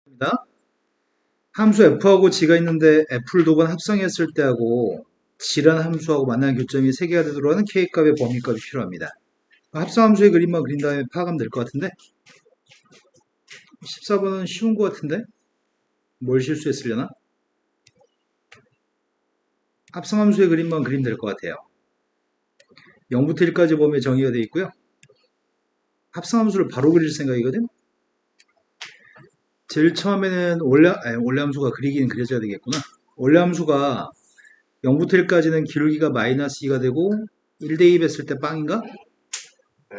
입니다. 함수 f하고 g가 있는데 f를 두 번 합성했을 때하고 g라는 함수하고 만나는 교점이 3개가 되도록 하는 k값의 범위값이 필요합니다. 합성함수의 그림만 그린 다음에 파악하면 될 것 같은데 14번은 쉬운 것 같은데 뭘 실수했으려나? 합성함수의 그림만 그리면 될 것 같아요. 0부터 1까지 범위 정의가 되어 있고요. 합성함수를 바로 그릴 생각이거든. 제일 처음에는 원래함수가 그리기는 그려져야 되겠구나. 원래함수가 0부터 1까지는 기울기가 마이너스 2가 되고 1 대입했을 때 빵인가? 네,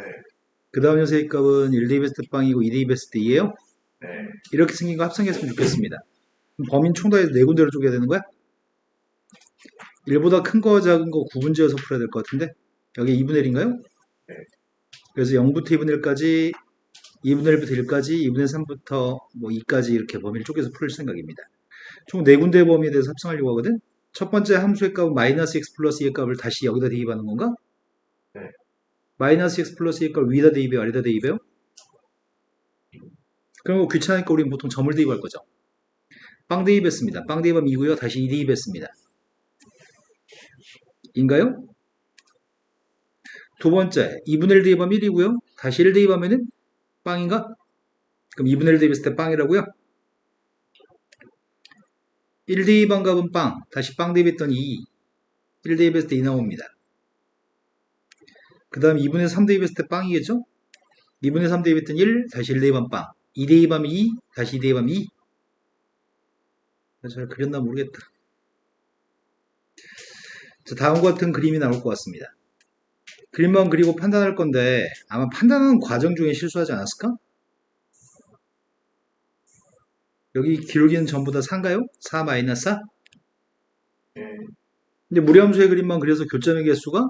그 다음 녀석의 값은 1 대입했을 때 빵이고 2 대입했을 때 2예요? 네, 이렇게 생긴 거 합성했으면 좋겠습니다. 그럼 범위는 총 다 해서 네 군데로 쪼개야 되는 거야? 1보다 큰 거 작은 거 구분지어서 풀어야 될 것 같은데 여기 2분의 1인가요? 네. 그래서 0부터 2분의 1까지 2분의 1부터 1까지 2분의 3부터 뭐 2까지 이렇게 범위를 쪼개서 풀 생각입니다. 총 네 군데의 범위에 대해서 합성하려고 하거든. 첫 번째 함수의 값은 마이너스 x 플러스 2의 값을 다시 여기다 대입하는 건가? 네. 마이너스 x 플러스 2의 값을 위에다 대입해요? 아래다 대입해요? 그런 거 귀찮으니까 우리는 보통 점을 대입할 거죠. 빵 대입했습니다. 빵 대입하면 2고요. 다시 2 대입했습니다. 인가요? 두 번째, 2분의 1 대입하면 1이고요. 다시 1 대입하면은 빵인가? 그럼 2분의 1 대입했을 때 빵이라고요? 1 대입한 값은 빵, 다시 빵 대입했더니 2, 1 대입했을 때 2 나옵니다. 그 다음 2분의 3 대입했을 때 빵이겠죠? 2분의 3 대입했더니 1, 다시 1 대입하면 빵, 2 대입하면 2, 다시 2 대입하면 2. 잘 그렸나 모르겠다. 자, 다음과 같은 그림이 나올 것 같습니다. 그림만 그리고 판단할 건데 아마 판단하는 과정 중에 실수하지 않았을까? 여기 기울기는 전부 다 4인가요? 4 마이너스 4? 네. 근데 무리함수의 그림만 그려서 교점의 개수가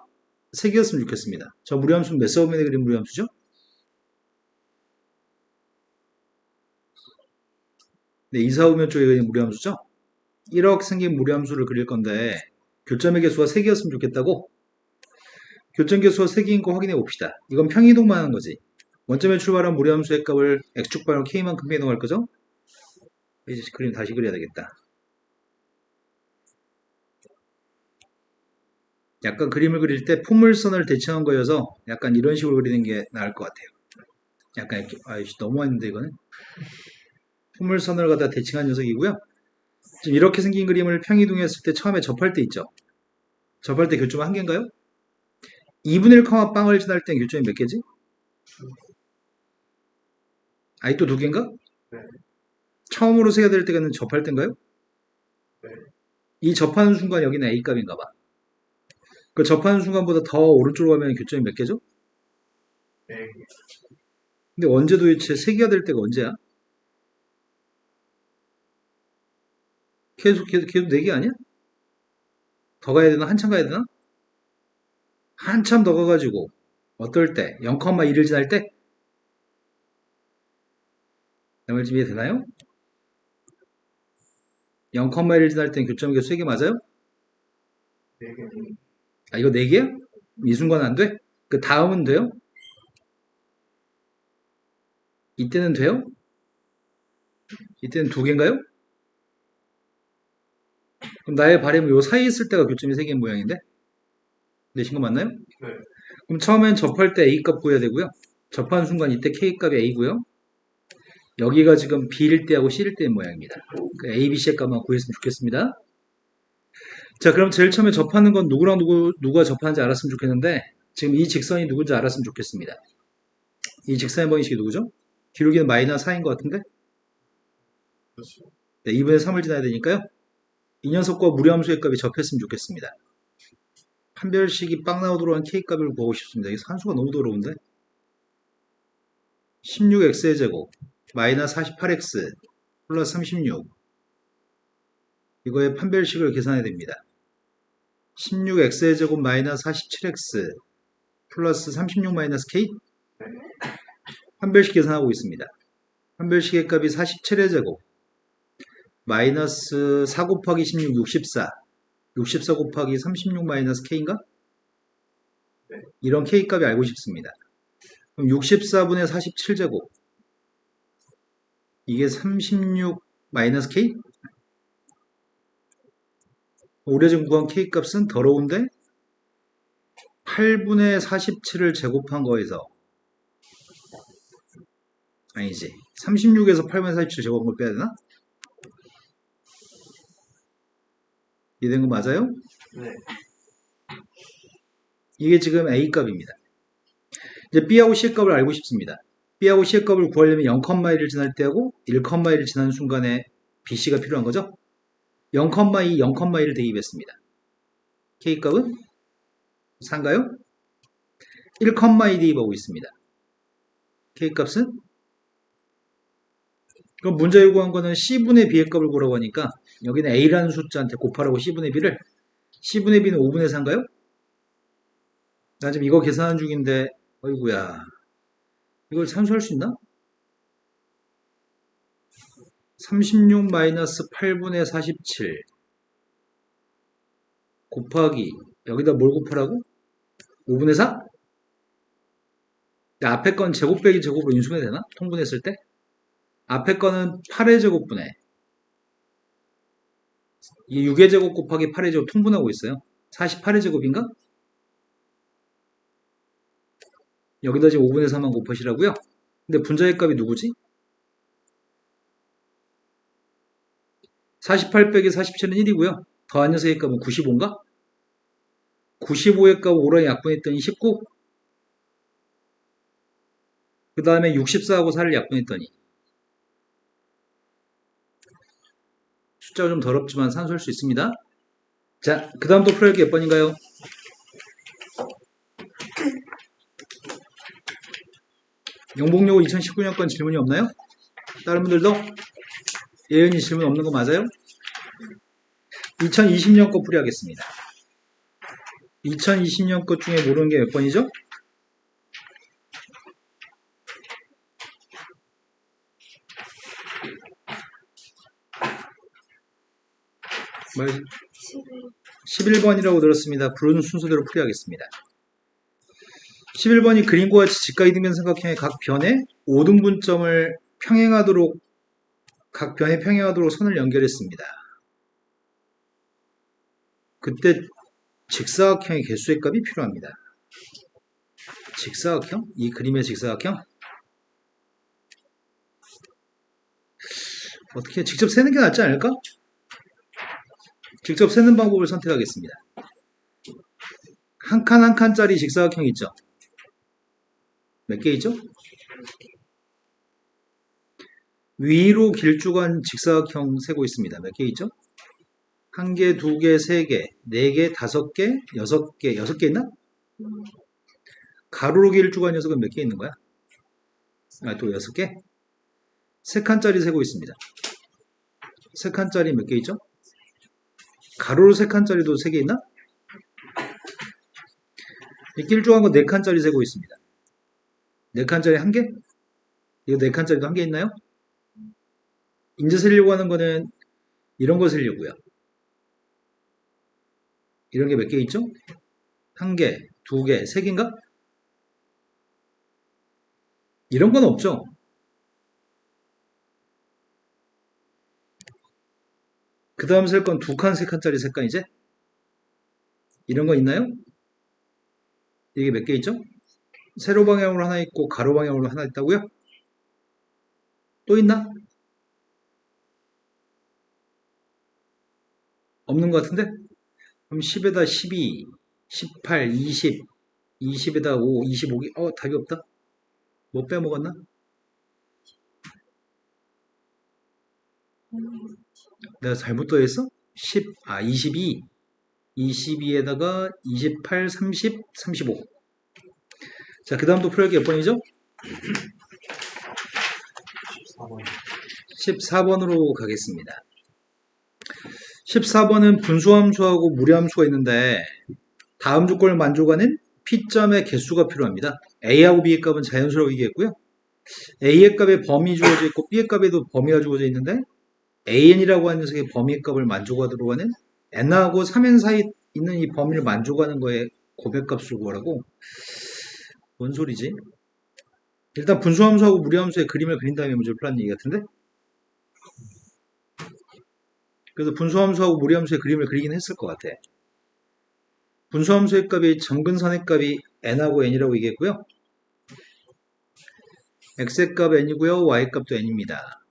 3개였으면 좋겠습니다. 저 무리함수는 몇 사분면에 그린 무리함수죠? 네, 2, 4분면 쪽에 그린 무리함수죠? 1억 생긴 무리함수를 그릴 건데 교점의 개수가 3개였으면 좋겠다고? 교점 개수가 3개인 거 확인해 봅시다. 이건 평이동만 하는 거지. 원점에 출발한 무리함수의 값을 x축 방향 k만큼 이동할 거죠? 이제 그림 다시 그려야 되겠다. 약간 그림을 그릴 때 포물선을 대칭한 거여서 약간 이런 식으로 그리는 게 나을 것 같아요. 약간 이렇게, 아이씨, 너무했는데 이거는. 포물선을 갖다 대칭한 녀석이고요. 지금 이렇게 생긴 그림을 평이동했을 때 처음에 접할 때 있죠. 접할 때 교점 한 개인가요? 2분의 1, 빵을 지날 때 교점이 몇 개지? 아이 또 두 개인가? 네. 처음으로 세야 될 때는 접할 때인가요? 네. 이 접하는 순간 여기는 A 값인가 봐. 그 접하는 순간보다 더 오른쪽으로 가면 교점이 몇 개죠? 네. 근데 언제 도대체 3개가 될 때가 언제야? 계속 4개 아니야? 더 가야 되나? 한참 가야 되나? 한참 더 가가지고 어떨 때? 0,1을 지날 때? 양을 좀 이해되나요? 0,1을 지날 땐 교점 개수 3개 맞아요? 네 개. 아 이거 4개야? 이 순간 안 돼? 그 다음은 돼요? 이때는 돼요? 이때는 2개인가요? 그럼 나의 바램은 요 사이에 있을 때가 교점이 3개인 모양인데? 내신 거 맞나요? 네. 그럼 처음엔 접할 때 A 값 구해야 되고요. 접하는 순간 이때 K 값이 A고요. 여기가 지금 B일 때하고 C일 때인 모양입니다. 그 A, B, C의 값만 구했으면 좋겠습니다. 자, 그럼 제일 처음에 접하는 건 누구랑 누가 접하는지 알았으면 좋겠는데 지금 이 직선이 누군지 알았으면 좋겠습니다. 이 직선의 방식이 누구죠? 기울기는 마이너스 4인 것 같은데? 그렇죠. 네, 2분의 3을 지나야 되니까요. 이 녀석과 무리함수의 값이 접했으면 좋겠습니다. 판별식이 빵 나오도록 한 K값을 구하고 싶습니다. 이 산수가 너무 더러운데? 16x의 제곱 마이너스 48x 플러스 36 이거의 판별식을 계산해야 됩니다. 16x의 제곱 마이너스 47x 플러스 36 마이너스 k 판별식 계산하고 있습니다. 판별식의 값이 47의 제곱 마이너스 4 곱하기 16 64 64 곱하기 36 마이너스 k인가? 네. 이런 k 값이 알고 싶습니다. 그럼 64분의 47제곱 이게 36 마이너스 k? 오래 전 구한 k 값은 더러운데 8분의 47을 제곱한 거에서 아니지 36에서 8분의 47 제곱한 걸 빼야 되나? 이해된 거 맞아요? 네. 이게 지금 a 값입니다. 이제 b하고 c의 값을 알고 싶습니다. b하고 c의 값을 구하려면 0,1을 지날 때하고 1,1을 지나는 순간에 bc가 필요한 거죠. 0,2, 0,1을 대입했습니다. k 값은 4인가요? 1,2 대입하고 있습니다. k 값은 그럼 문제 요구한 거는 c분의 b의 값을 구하라고 하니까 여기는 a라는 숫자한테 곱하라고 c분의 b를 c분의 b는 5분의 4인가요? 나 지금 이거 계산하는 중인데 어이구야 이걸 산수할 수 있나? 36 마이너스 8분의 47 곱하기 여기다 뭘 곱하라고? 5분의 4? 앞에 건 제곱 빼기 제곱으로 인수해야 되나? 통분했을 때? 앞에 거는 8의 제곱분에 이 6의 제곱 곱하기 8의 제곱 통분하고 있어요. 48의 제곱인가? 여기다 지금 5분의 4만 곱하시라고요? 근데 분자의 값이 누구지? 48 빼기 47은 1이고요. 더한 녀석의 값은 95인가? 95의 값 5랑 약분했더니 19. 그 다음에 64하고 4를 약분했더니 숫자가 좀 더럽지만 산수할 수 있습니다. 자, 그 다음 또 풀어야 할 게 몇 번인가요? 영복여고 2019년 건 질문이 없나요? 다른 분들도? 예은이 질문 없는 거 맞아요? 2020년 거 풀이하겠습니다. 2020년 것 중에 모르는 게 몇 번이죠? 말 11번이라고 들었습니다. 부르는 순서대로 풀이하겠습니다. 11번이 그림과 같이 직각이등변 삼각형의 각 변에 5등분점을 평행하도록 각 변에 평행하도록 선을 연결했습니다. 그때 직사각형의 개수의 값이 필요합니다. 직사각형? 이 그림의 직사각형? 어떻게 직접 세는 게 낫지 않을까? 직접 세는 방법을 선택하겠습니다. 한 칸 한 칸짜리 직사각형 있죠? 몇 개 있죠? 위로 길쭉한 직사각형 세고 있습니다. 몇 개 있죠? 한 개, 두 개, 세 개, 네 개, 다섯 개, 여섯 개, 여섯 개 있나? 가로로 길쭉한 녀석은 몇 개 있는 거야? 아, 또 여섯 개? 세 칸짜리 세고 있습니다. 세 칸짜리 몇 개 있죠? 가로로 세 칸짜리도 세 개 있나? 이 길쭉한 거 네 칸짜리 세고 있습니다. 네 칸짜리 한 개? 이거 네 칸짜리도 한 개 있나요? 이제 세려고 하는 거는 이런 거 세려고요. 이런 게 몇 개 있죠? 한 개, 두 개, 세 개인가? 이런 건 없죠? 그 다음 셀 건 두 칸, 세 칸짜리 세 칸 이제? 이런 거 있나요? 이게 몇 개 있죠? 세로 방향으로 하나 있고 가로 방향으로 하나 있다고요? 또 있나? 없는 것 같은데? 그럼 10에다 12, 18, 20, 20에다 5, 25개. 답이 없다. 뭐 빼먹었나? 내가 잘못 더했어? 10, 22. 22에다가 28, 30, 35. 자, 그 다음 또 풀기 몇 번이죠? 4번. 14번으로 가겠습니다. 14번은 분수함수하고 무리함수가 있는데 다음 조건을 만족하는 P점의 개수가 필요합니다. A하고 B의 값은 자연수라고 얘기했고요. A의 값에 범위 주어져 있고 B의 값에도 범위가 주어져 있는데 AN이라고 하는 녀석의 범위의 값을 만족하도록 하는 N하고 3N 사이에 있는 이 범위를 만족하는 거에 고백값을 구하라고. 뭔 소리지? 일단 분수함수하고 무리함수의 그림을 그린 다음에 문제를 풀라는 얘기 같은데 그래서 분수함수하고 무리함수의 그림을 그리긴 했을 것 같아. 분수함수의 값이 점근선의 값이 n하고 n이라고 얘기했고요. x의 값 n이고요. y의 값도 n입니다.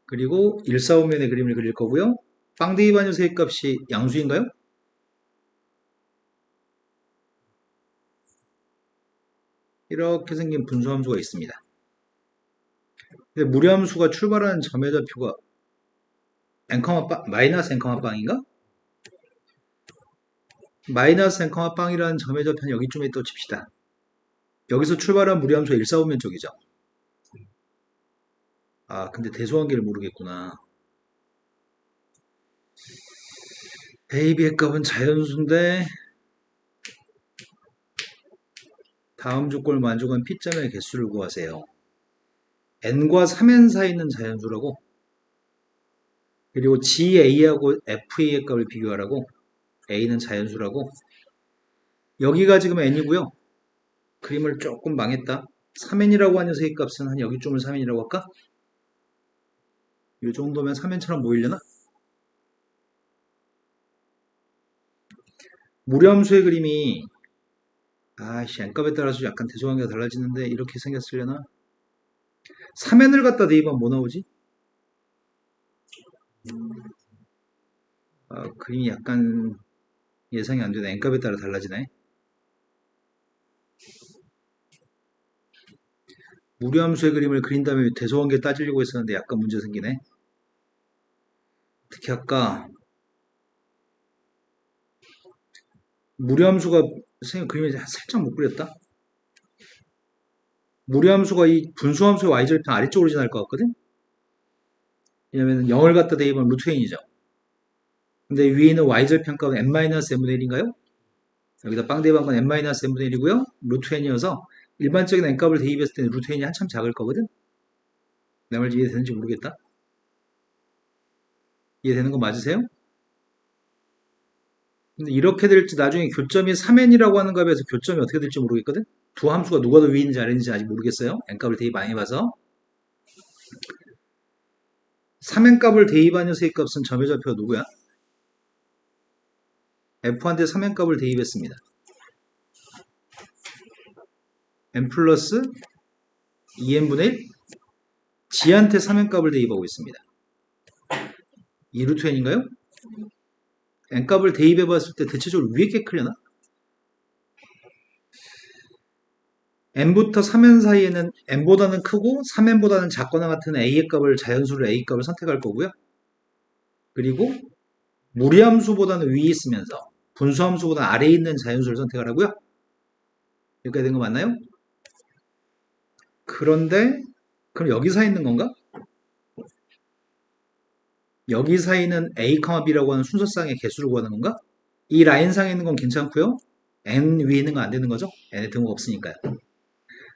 그리고 1,4,5면의 그림을 그릴 거고요. 빵 대입한 녀석의 값이 양수인가요? 이렇게 생긴 분수함수가 있습니다. 근데 무리함수가 출발하는 점의 좌표가 n, 마이너스 n, 빵인가? 마이너스 n, 빵이라는 점의 좌표는 여기쯤에 있다고 칩시다. 여기서 출발한 무리함수가 1,4,5면 쪽이죠. 아, 근데 대소관계를 모르겠구나. A, B의 값은 자연수인데 다음 조건을 만족한 P점의 개수를 구하세요. n과 3n 사이에 있는 자연수라고, 그리고 GA하고 FA의 값을 비교하라고, A는 자연수라고, 여기가 지금 n이고요. 그림을 조금 망했다. 3n이라고 하는 녀석의 값은 한 여기쯤을 3n이라고 할까? 이 정도면 3n처럼 보이려나? 무리함수의 그림이 아이씨, n값에 따라서 약간 대소관계가 달라지는데 이렇게 생겼으려나? 3n을 갖다 대입하면 뭐 나오지? 그림이 약간 예상이 안 되네. n값에 따라 달라지네. 무리함수의 그림을 그린 다음에 대소관계 따지려고 했었는데 약간 문제 생기네. 어떻게 할까? 무리함수가 선생님 그림이 살짝 못 그렸다. 무리함수가 이 분수함수의 y절편 아래쪽으로 지날 것 같거든? 왜냐면 0을 갖다 대입하면 루트 n이죠. 근데 위에 있는 y절편 값은 n-n분의 1인가요? 여기다 빵 대입한 건 n-n분의 1이고요. 루트 n이어서 일반적인 n값을 대입했을 때 루트 n이 한참 작을 거거든? 내 말 이해되는지 모르겠다. 이해되는 거 맞으세요? 근데 이렇게 될지 나중에 교점이 3n이라고 하는 값에서 교점이 어떻게 될지 모르겠거든? 두 함수가 누가 더 위에 있는지 아래인지 아직 모르겠어요. n값을 대입 많이 해봐서. 3n값을 대입한 녀석의 값은 점의 좌표가 누구야? f한테 3n값을 대입했습니다. n 플러스 2n분의 1? g한테 3n값을 대입하고 있습니다. 2루트 n인가요? n값을 대입해봤을 때 대체적으로 위에 게 크려나? n부터 3n 사이에는 n보다는 크고 3n보다는 작거나 같은 a의 값을 자연수로 a 값을 선택할 거고요. 그리고 무리함수보다는 위에 있으면서 분수함수보다는 아래에 있는 자연수를 선택하라고요. 여기까지 된 거 맞나요? 그런데 그럼 여기 사이에 있는 건가? 여기 사이는 a, b라고 하는 순서상의 개수를 구하는 건가? 이 라인상에 있는 건 괜찮고요. n 위에 있는 건 안 되는 거죠? n에 등호가 없으니까요.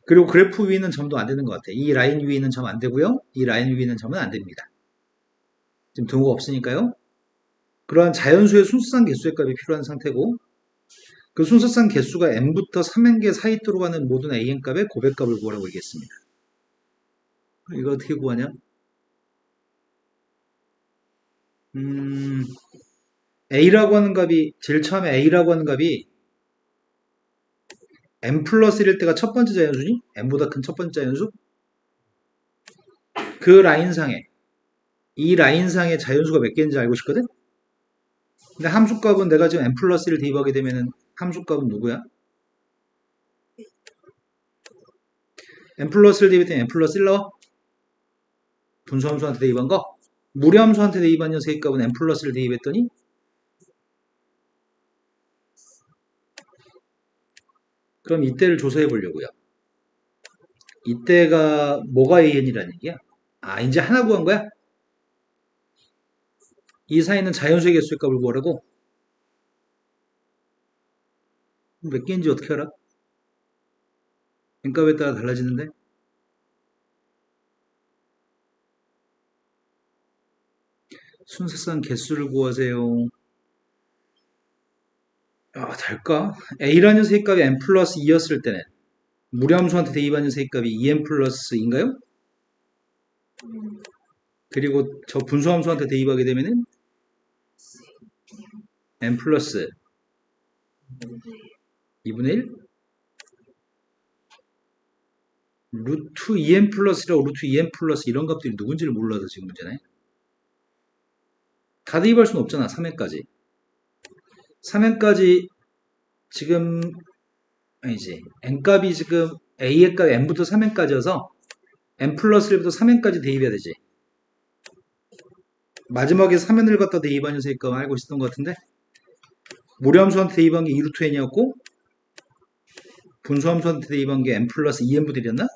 그리고 그래프 위에 있는 점도 안 되는 것 같아요. 이 라인 위에 있는 점 안 되고요. 이 라인 위에 있는 점은 안 됩니다. 지금 등호가 없으니까요. 그러한 자연수의 순서상 개수의 값이 필요한 상태고 그 순서상 개수가 n부터 3n개 사이 들어가는 모든 an 값의 고백값을 구하라고 얘기했습니다. 이거 어떻게 구하냐? a라고 하는 값이 제일 처음에 a라고 하는 값이 n 플러스 1일 때가 첫 번째 자연수니? n보다 큰 첫 번째 자연수? 그 라인상에 이 라인상의 자연수가 몇 개인지 알고 싶거든? 근데 함수값은 내가 지금 n 플러스 1을 대입하게 되면은 함수값은 누구야? n 플러스 1 대입했더니 n 플러스 1 나와? 분수함수한테 대입한 거? 무리함수한테 대입한 녀석의 값은 n 플러스 1 대입했더니 그럼 이때를 조사해 보려고요. 이때가 뭐가 an이라는 얘기야? 아, 이제 하나 구한 거야? 이 사이는 자연수의 개수의 값을 구하라고? 몇 개인지 어떻게 알아? n값에 따라 달라지는데? 순서상 개수를 구하세요. 아, 될까? a라는 녀석의 값이 n 플러스 2였을 때는 무리함수한테 대입하는 녀석의 값이 2n 플러스 2인가요? 그리고 저 분수함수한테 대입하게 되면은 n 플러스 2분의 1 루트 2n 플러스라고 루트 2n 플러스 이런 값들이 누군지를 몰라서 지금 문제네. 다 대입할 수는 없잖아. 3n까지. 3n까지 지금 아니지. n값이 지금 a의 값 n부터 3n까지여서 n 플러스 1부터 3n까지 대입해야 되지. 마지막에 3n을 갖다 대입한 녀석의 값 알고 있었던 것 같은데 무리함수한테 대입한 게 2루트 n이었고 분수함수한테 대입한 게 n 플러스 2n분의 1이었나?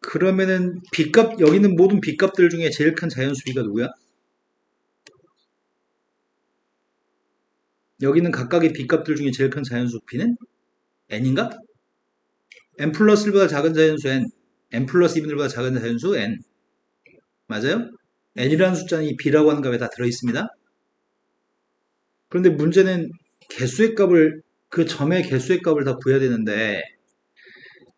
그러면은 b값 여기 있는 모든 b값들 중에 제일 큰 자연수 b가 누구야? 여기 있는 각각의 b값들 중에 제일 큰 자연수 b는 n인가? n 플러스 1보다 작은 자연수 n, n 플러스 2분의 1보다 작은 자연수 n. 맞아요? n이라는 숫자는 이 b라고 하는 값에 다 들어있습니다. 그런데 문제는 개수의 값을 그 점의 개수의 값을 다 구해야 되는데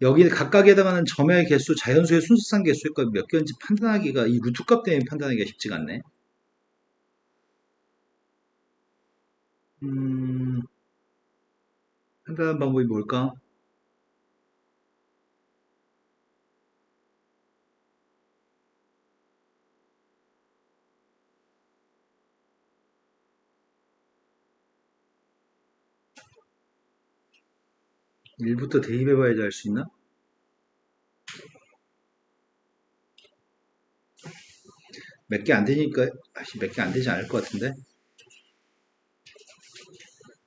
여기 각각에 해당하는 점의 개수, 자연수의 순수상 개수의 값이 몇 개인지 판단하기가 이 루트 값 때문에 판단하기가 쉽지가 않네. 판단하는 방법이 뭘까? 일부터 대입해봐야지 알 수 있나? 몇 개 안 되니까, 몇 개 안 되지 않을 것 같은데?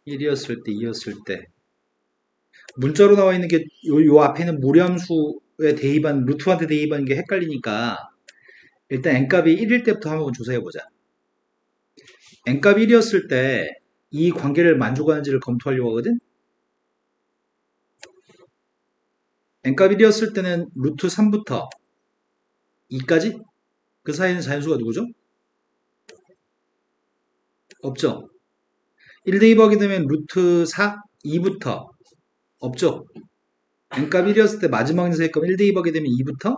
1이었을 때, 2였을 때. 문자로 나와 있는 게, 요 앞에는 무리함수에 대입한, 루트한테 대입한 게 헷갈리니까, 일단 n값이 1일 때부터 한번 조사해보자. n값 1이었을 때, 이 관계를 만족하는지를 검토하려고 하거든? n값 1이었을 때는 루트 3부터 2까지? 그 사이에는 자연수가 누구죠? 없죠. 1 대입하게 되면 루트 4, 2부터 없죠. n값 1이었을 때 마지막 녀석의 값 1 대입하게 되면 2부터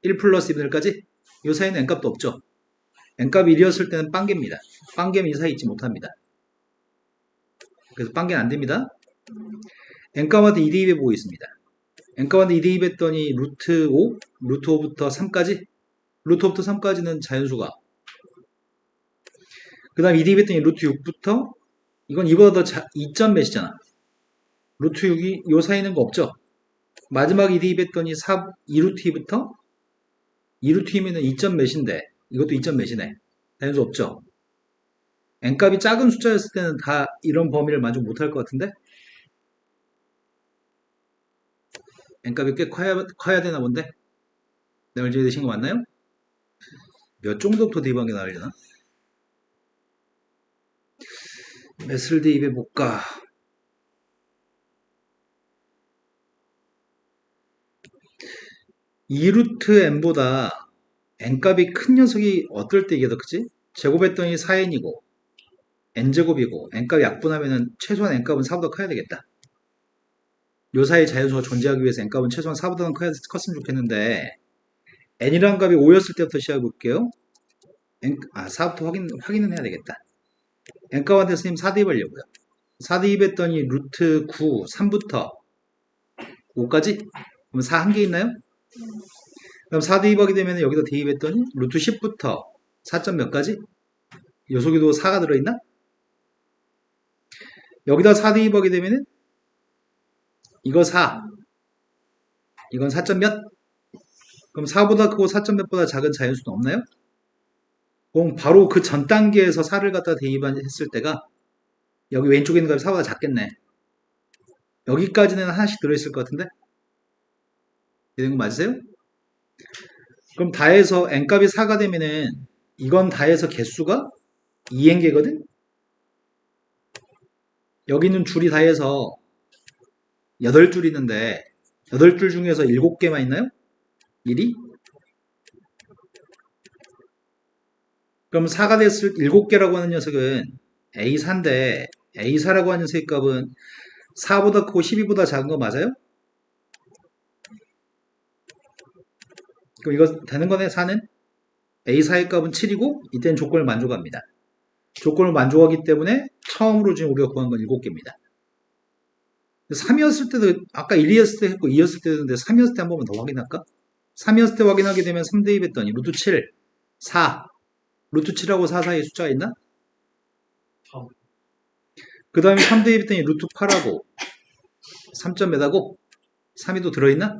1 플러스 2분의 1까지 이 사이에는 n값도 없죠. n값 1이었을 때는 빵개입니다. 빵개면 이 사이에 있지 못합니다. 그래서 빵개는 안됩니다. n값한테 2 대입해 보고 있습니다. n값한테 2 대입했더니 루트 5, 루트 5부터 3까지 루트 5부터 3까지는 자연수가 그 다음 2 대입했더니 루트 6부터 이건 이보다 더 2점 몇이잖아. 루트 6이 요 사이에 있는 거 없죠. 마지막 2 대입했더니 2루트 2부터 2루트 2면은 2점 몇인데 이것도 2점 몇이네. 자연수 없죠. n값이 작은 숫자였을 때는 다 이런 범위를 만족 못할 것 같은데 n값이 꽤 커야 되나 본데 내가 제외되신 거 맞나요? 몇 정도부터 대입한 게 나으려나? 몇을 대입해 볼까? (2루트 n보다 n값이 큰 녀석이 어떨 때 이게 더 크지? 제곱했더니 4n이고 n제곱이고 n값 약분하면은 최소한 n값은 4보다 커야 되겠다. 요 사이 자연수가 존재하기 위해서 n값은 최소한 4보다는 컸으면 좋겠는데 n이라는 값이 5였을 때부터 시작해 볼게요. 4부터 확인은 해야 되겠다. n값한테 선생님 4 대입하려고요. 4 대입했더니 루트 9, 3부터 5까지? 그럼 4 한 개 있나요? 그럼 4 대입하게 되면 여기다 대입했더니 루트 10부터 4점 몇 가지? 요 속에도 4가 들어있나? 여기다 4 대입하게 되면은 이거 4 이건 4점 몇? 그럼 4보다 크고 4점 몇보다 작은 자연수는 없나요? 그럼 바로 그 전 단계에서 4를 갖다 대입했을 때가 여기 왼쪽에 있는 값이 4보다 작겠네. 여기까지는 하나씩 들어있을 것 같은데? 되는 거 맞으세요? 그럼 다해서 n값이 4가 되면은 이건 다해서 개수가 2n개거든? 여기 있는 줄이 다해서 8줄 있는데 8줄 중에서 7개만 있나요? 1이? 그럼 4가 됐을 7개라고 하는 녀석은 A4인데 A4라고 하는 녀석의 값은 4보다 크고 12보다 작은 거 맞아요? 그럼 이거 되는 거네, 4는? A4의 값은 7이고, 이때는 조건을 만족합니다. 조건을 만족하기 때문에 처음으로 지금 우리가 구한 건 7개입니다. 3이었을 때도, 아까 1, 2였을 때 했고 2였을 때도 했는데 3이었을 때 한 번만 더 확인할까? 3이었을 때 확인하게 되면 3대입 했더니 루트 7, 4. 루트 7하고 4 사이에 숫자가 있나? 처음. 그 다음에 3대입 했더니 루트 8하고 3점 몇하고 3이 또 들어있나?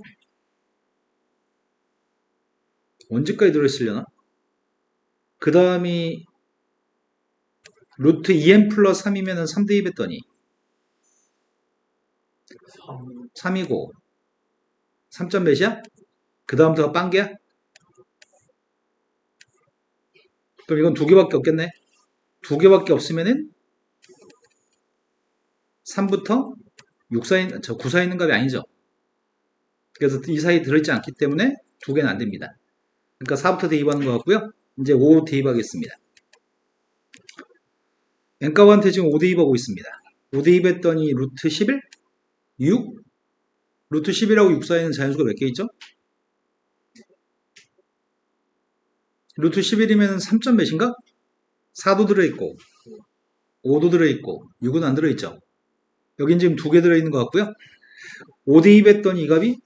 언제까지 들어있으려나? 그 다음이 루트 2n 플러스 3이면 3대입 했더니 3. 3이고 3점 몇이야? 그 다음부터가 빵개야? 그럼 이건 두 개밖에 없겠네. 두 개밖에 없으면은 3부터 6 사이, 9 사이 있는 값이 아니죠. 그래서 이 사이에 들어있지 않기 때문에 두 개는 안 됩니다. 그러니까 4부터 대입하는 것 같고요. 이제 5 대입하겠습니다. n값한테 지금 5 대입하고 있습니다. 5 대입했더니 루트 11? 6? 루트 11하고 6 사이에는 자연수가 몇 개 있죠? 루트 11이면 3점 몇인가? 4도 들어있고 5도 들어있고 6은 안 들어있죠. 여긴 지금 두 개 들어있는 것 같고요. 5 대입했더니 이 값이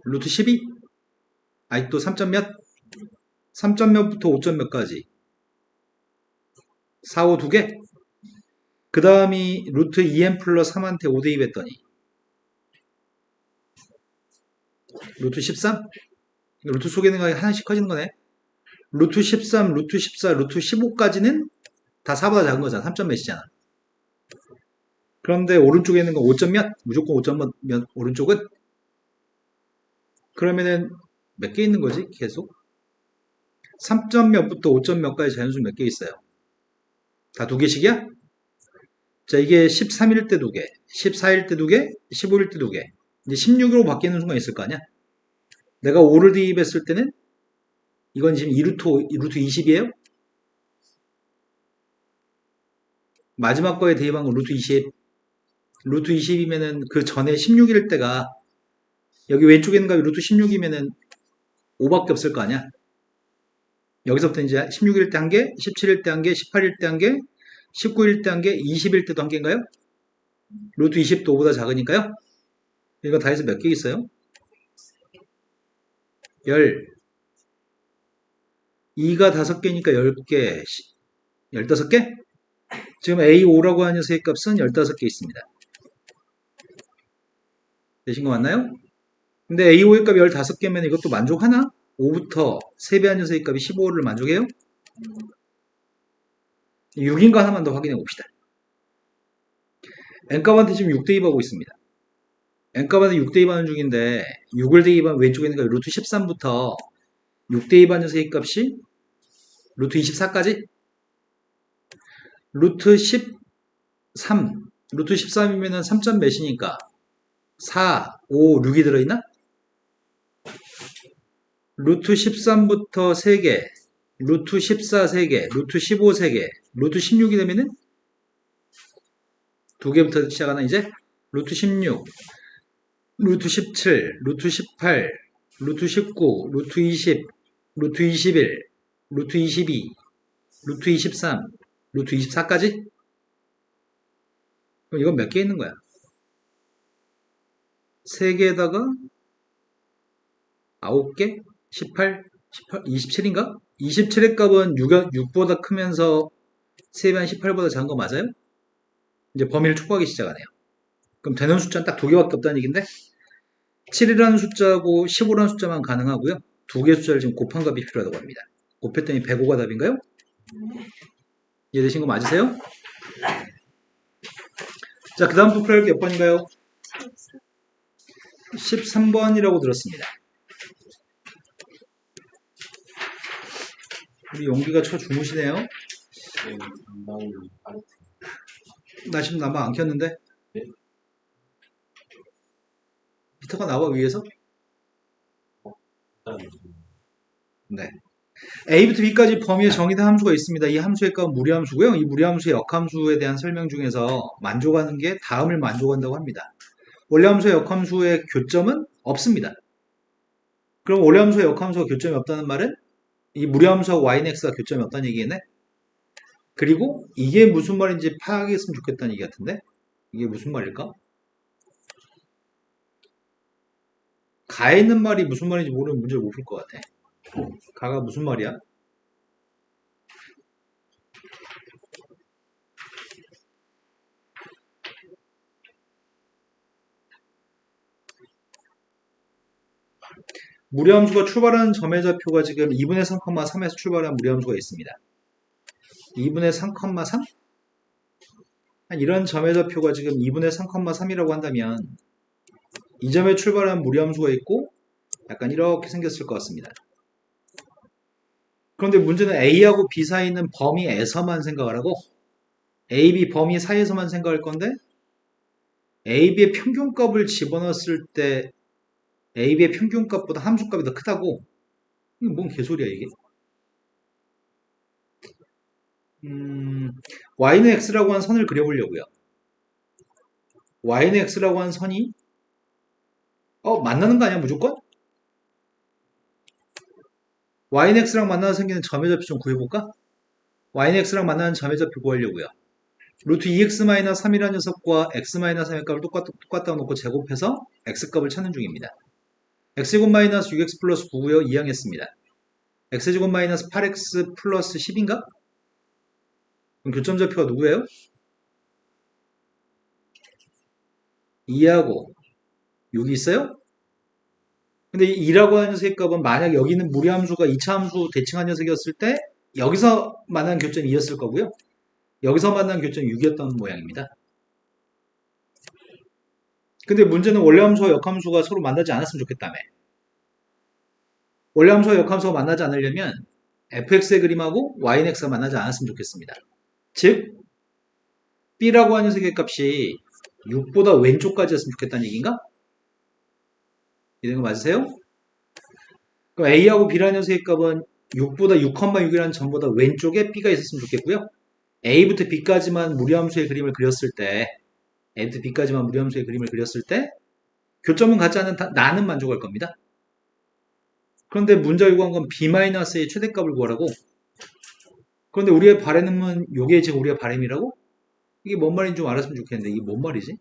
루트 12? 아직도 3점 몇? 3점 몇부터 5점 몇까지? 4, 5 두 개? 그 다음이 루트 2n 플러스 3한테 5 대입했더니 루트 13? 루트 속에 있는 거 하나씩 커지는 거네. 루트 13, 루트 14, 루트 15까지는 다 4보다 작은 거잖아. 3점 몇이잖아. 그런데 오른쪽에 있는 건 5점 몇? 무조건 5점 몇? 오른쪽은? 그러면은 몇 개 있는 거지? 계속? 3점 몇부터 5점 몇까지 자연수 몇 개 있어요? 다 두 개씩이야? 자, 이게 13일 때 두 개, 14일 때 두 개, 15일 때 두 개. 이제 16으로 바뀌는 순간 있을 거 아니야? 내가 5를 대입했을 때는 이건 지금 2루트 20이에요? 마지막 거에 대입한 건 루트 20. 루트 20이면은 그 전에 16일 때가 여기 왼쪽에 있는 값이 루트 16이면은 5밖에 없을 거 아니야? 여기서부터 이제 16일 때 한 개, 17일 때 한 개, 18일 때 한 개, 19일 때 한 개, 20일 때도 한 개인가요? 루트 20도 5보다 작으니까요? 이거 다 해서 몇 개 있어요? 10. 2가 5개니까 10개, 15개? 지금 A5라고 하는 녀석의 값은 15개 있습니다. 되신 거 맞나요? 근데 A5의 값이 15개면 이것도 만족하나? 5부터 3배한 녀석의 값이 15를 만족해요? 6인가 하나만 더 확인해 봅시다. n값한테 지금 6 대입하고 있습니다. n값한테 6 대입하는 중인데 6을 대입하면 왼쪽에 있는 값이 루트 13부터 6 대입한 녀석의 값이 루트 24까지? 루트 13, 루트 13이면 3점 몇이니까 4, 5, 6이 들어있나? 루트 13부터 3개, 루트 14 3개, 루트 15 3개, 루트 16이 되면은 2개부터 시작하나 이제? 루트 16, 루트 17, 루트 18, 루트 19, 루트 20, 루트 21, 루트 22, 루트 23, 루트 24까지? 그럼 이건 몇 개 있는 거야? 3개에다가 9개? 18, 27인가? 27의 값은 6보다 크면서 3배 한 18보다 작은 거 맞아요? 이제 범위를 촉구하기 시작하네요. 그럼 되는 숫자는 딱 두 개밖에 없다는 얘기인데 7이라는 숫자하고 15라는 숫자만 가능하고요. 두 개의 숫자를 지금 곱한 값이 필요하다고 합니다. 곱했더니 105가 답인가요? 이해되신 거 맞으세요? 자, 그 다음 또 풀어야 몇 번인가요? 13번이라고 들었습니다. 우리 용기가 주무시네요. 나 지금 나만 안 켰는데? 네? 히터가 나와 위에서? 네. A부터 B까지 범위에 정의된 함수가 있습니다. 이 함수의 값은 무리함수고요. 이 무리함수의 역함수에 대한 설명 중에서 만족하는 게 다음을 만족한다고 합니다. 원래 함수의 역함수의 교점은 없습니다. 그럼 원래함수와 역함수가 교점이 없다는 말은 이 무리함수와 y는 x가 교점이 없다는 얘기겠네? 그리고 이게 무슨 말인지 파악했으면 좋겠다는 얘기 같은데? 이게 무슨 말일까? 가에 있는 말이 무슨 말인지 모르면 문제를 못 풀 것 같아. 가가 무슨 말이야? 무리함수가 출발하는 점의 좌표가 지금 2분의 3,3에서 출발한 무리함수가 있습니다. 2분의 3,3? 이런 점의 좌표가 지금 2분의 3,3이라고 한다면 이 점에 출발한 무리함수가 있고 약간 이렇게 생겼을 것 같습니다. 그런데 문제는 A하고 B 사이에 있는 범위에서만 생각을 하고 A, B 범위 사이에서만 생각할 건데 A, B의 평균값을 집어넣었을 때 A, B의 평균값보다 함수값이 더 크다고? 이게 뭔 개소리야 이게? Y는 X라고 한 선을 그려보려고요. Y는 X라고 한 선이 만나는 거 아니야 무조건? Y는 X랑 만나서 생기는 점의 좌표 좀 구해볼까? Y는 X랑 만나는 점의 좌표 구하려고요. 루트 2x-3이라는 녀석과 x-3의 값을 똑같다고 놓고 제곱해서 x값을 찾는 중입니다. x제곱-6x 플러스 9고요. 이항했습니다. x제곱 마이너스 8x 플러스 10인가? 그럼 교점 좌표가 누구예요? 2하고 6이 있어요? 근데 2라고 하는 녀석의 값은 만약 여기 있는 무리함수가 2차 함수 대칭한 녀석이었을 때 여기서 만난 교점이 2였을 거고요. 여기서 만난 교점이 6이었던 모양입니다. 근데 문제는 원래함수와 역함수가 서로 만나지 않았으면 좋겠다며. 원래함수와 역함수가 만나지 않으려면 fx의 그림하고 y는 x가 만나지 않았으면 좋겠습니다. 즉 b라고 하는 녀석의 값이 6보다 왼쪽까지였으면 좋겠다는 얘기인가? 이런 거 맞으세요? 그럼 a하고 b라는 녀석의 값은 6보다 6,6이라는 점보다 왼쪽에 b가 있었으면 좋겠고요. a부터 b까지만 무리함수의 그림을 그렸을 때 a부터 b까지만 무리함수의 그림을 그렸을 때 교점은 같지 않은 나는 만족할 겁니다. 그런데 문제가 요구한 건 b-의 최대값을 구하라고. 그런데 우리의 바램은 요게 지금 우리의 바램이라고? 이게 뭔 말인지 좀 알았으면 좋겠는데 이게 뭔 말이지?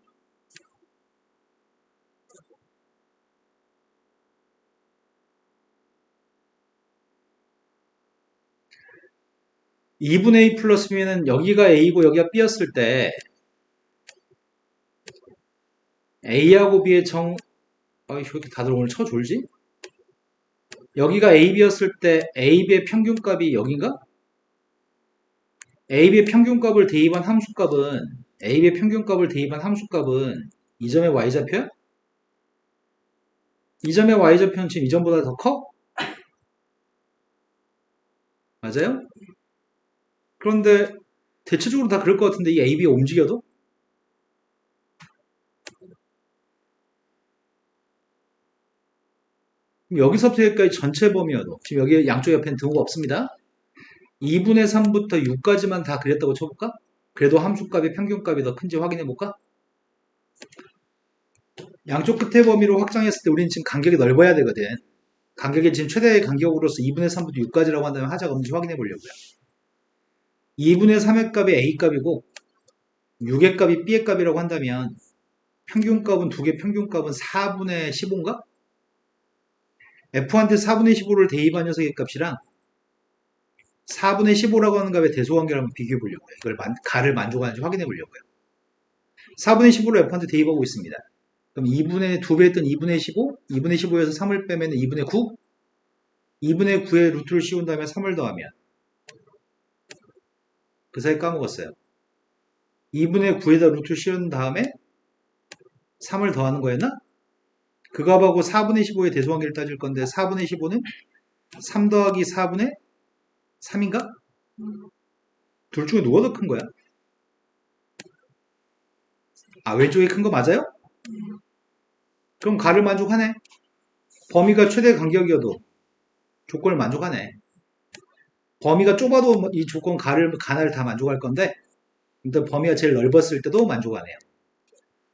(2분의 2 플러스 b는) 여기가 a고 여기가 b였을 때 a하고 b의 왜 이렇게 다들 오늘 쳐졸지? 여기가 ab였을 때 ab의 평균값이 여긴가? ab의 평균값을 대입한 함수값은 ab의 평균값을 대입한 함수값은 이 점의 y좌표야? 이 점의 y좌표는 지금 이 점보다 더 커? 맞아요? 그런데 대체적으로 다 그럴 것 같은데 이 a, b가 움직여도? 그럼 여기서부터 여기까지 전체 범위여도 지금 여기 양쪽 옆에는 등호가 없습니다. 2분의 3부터 6까지만 다 그렸다고 쳐볼까? 그래도 함수값의 평균값이 더 큰지 확인해볼까? 양쪽 끝의 범위로 확장했을 때 우리는 지금 간격이 넓어야 되거든. 간격이 지금 최대의 간격으로서 2분의 3부터 6까지라고 한다면 하자가 없는지 확인해 보려고요. 2분의 3의 값이 a 값이고 6의 값이 b의 값이라고 한다면 평균값은 두 개 평균값은 4분의 15인가? f한테 4분의 15를 대입한 녀석의 값이랑 4분의 15라고 하는 값의 대소관계를 한번 비교해 보려고요. 이걸 가를 만족하는지 확인해 보려고요. 4분의 15를 f한테 대입하고 있습니다. 그럼 2분의 2배 했던 2분의 15, 2분의 15에서 3을 빼면 2분의 9, 2분의 9에 루트를 씌운 다음에 3을 더하면 그 사이 까먹었어요. 2분의 9에다 루트를 씌운 다음에 3을 더하는 거였나? 그 값하고 4분의 15의 대소관계를 따질 건데 4분의 15는 3 더하기 4분의 3인가? 둘 중에 누가 더 큰 거야? 왼쪽이 큰 거 맞아요? 그럼 가를 만족하네. 범위가 최대 간격이어도 조건을 만족하네. 범위가 좁아도 이 조건 간을 다 만족할 건데 일단 범위가 제일 넓었을 때도 만족하네요.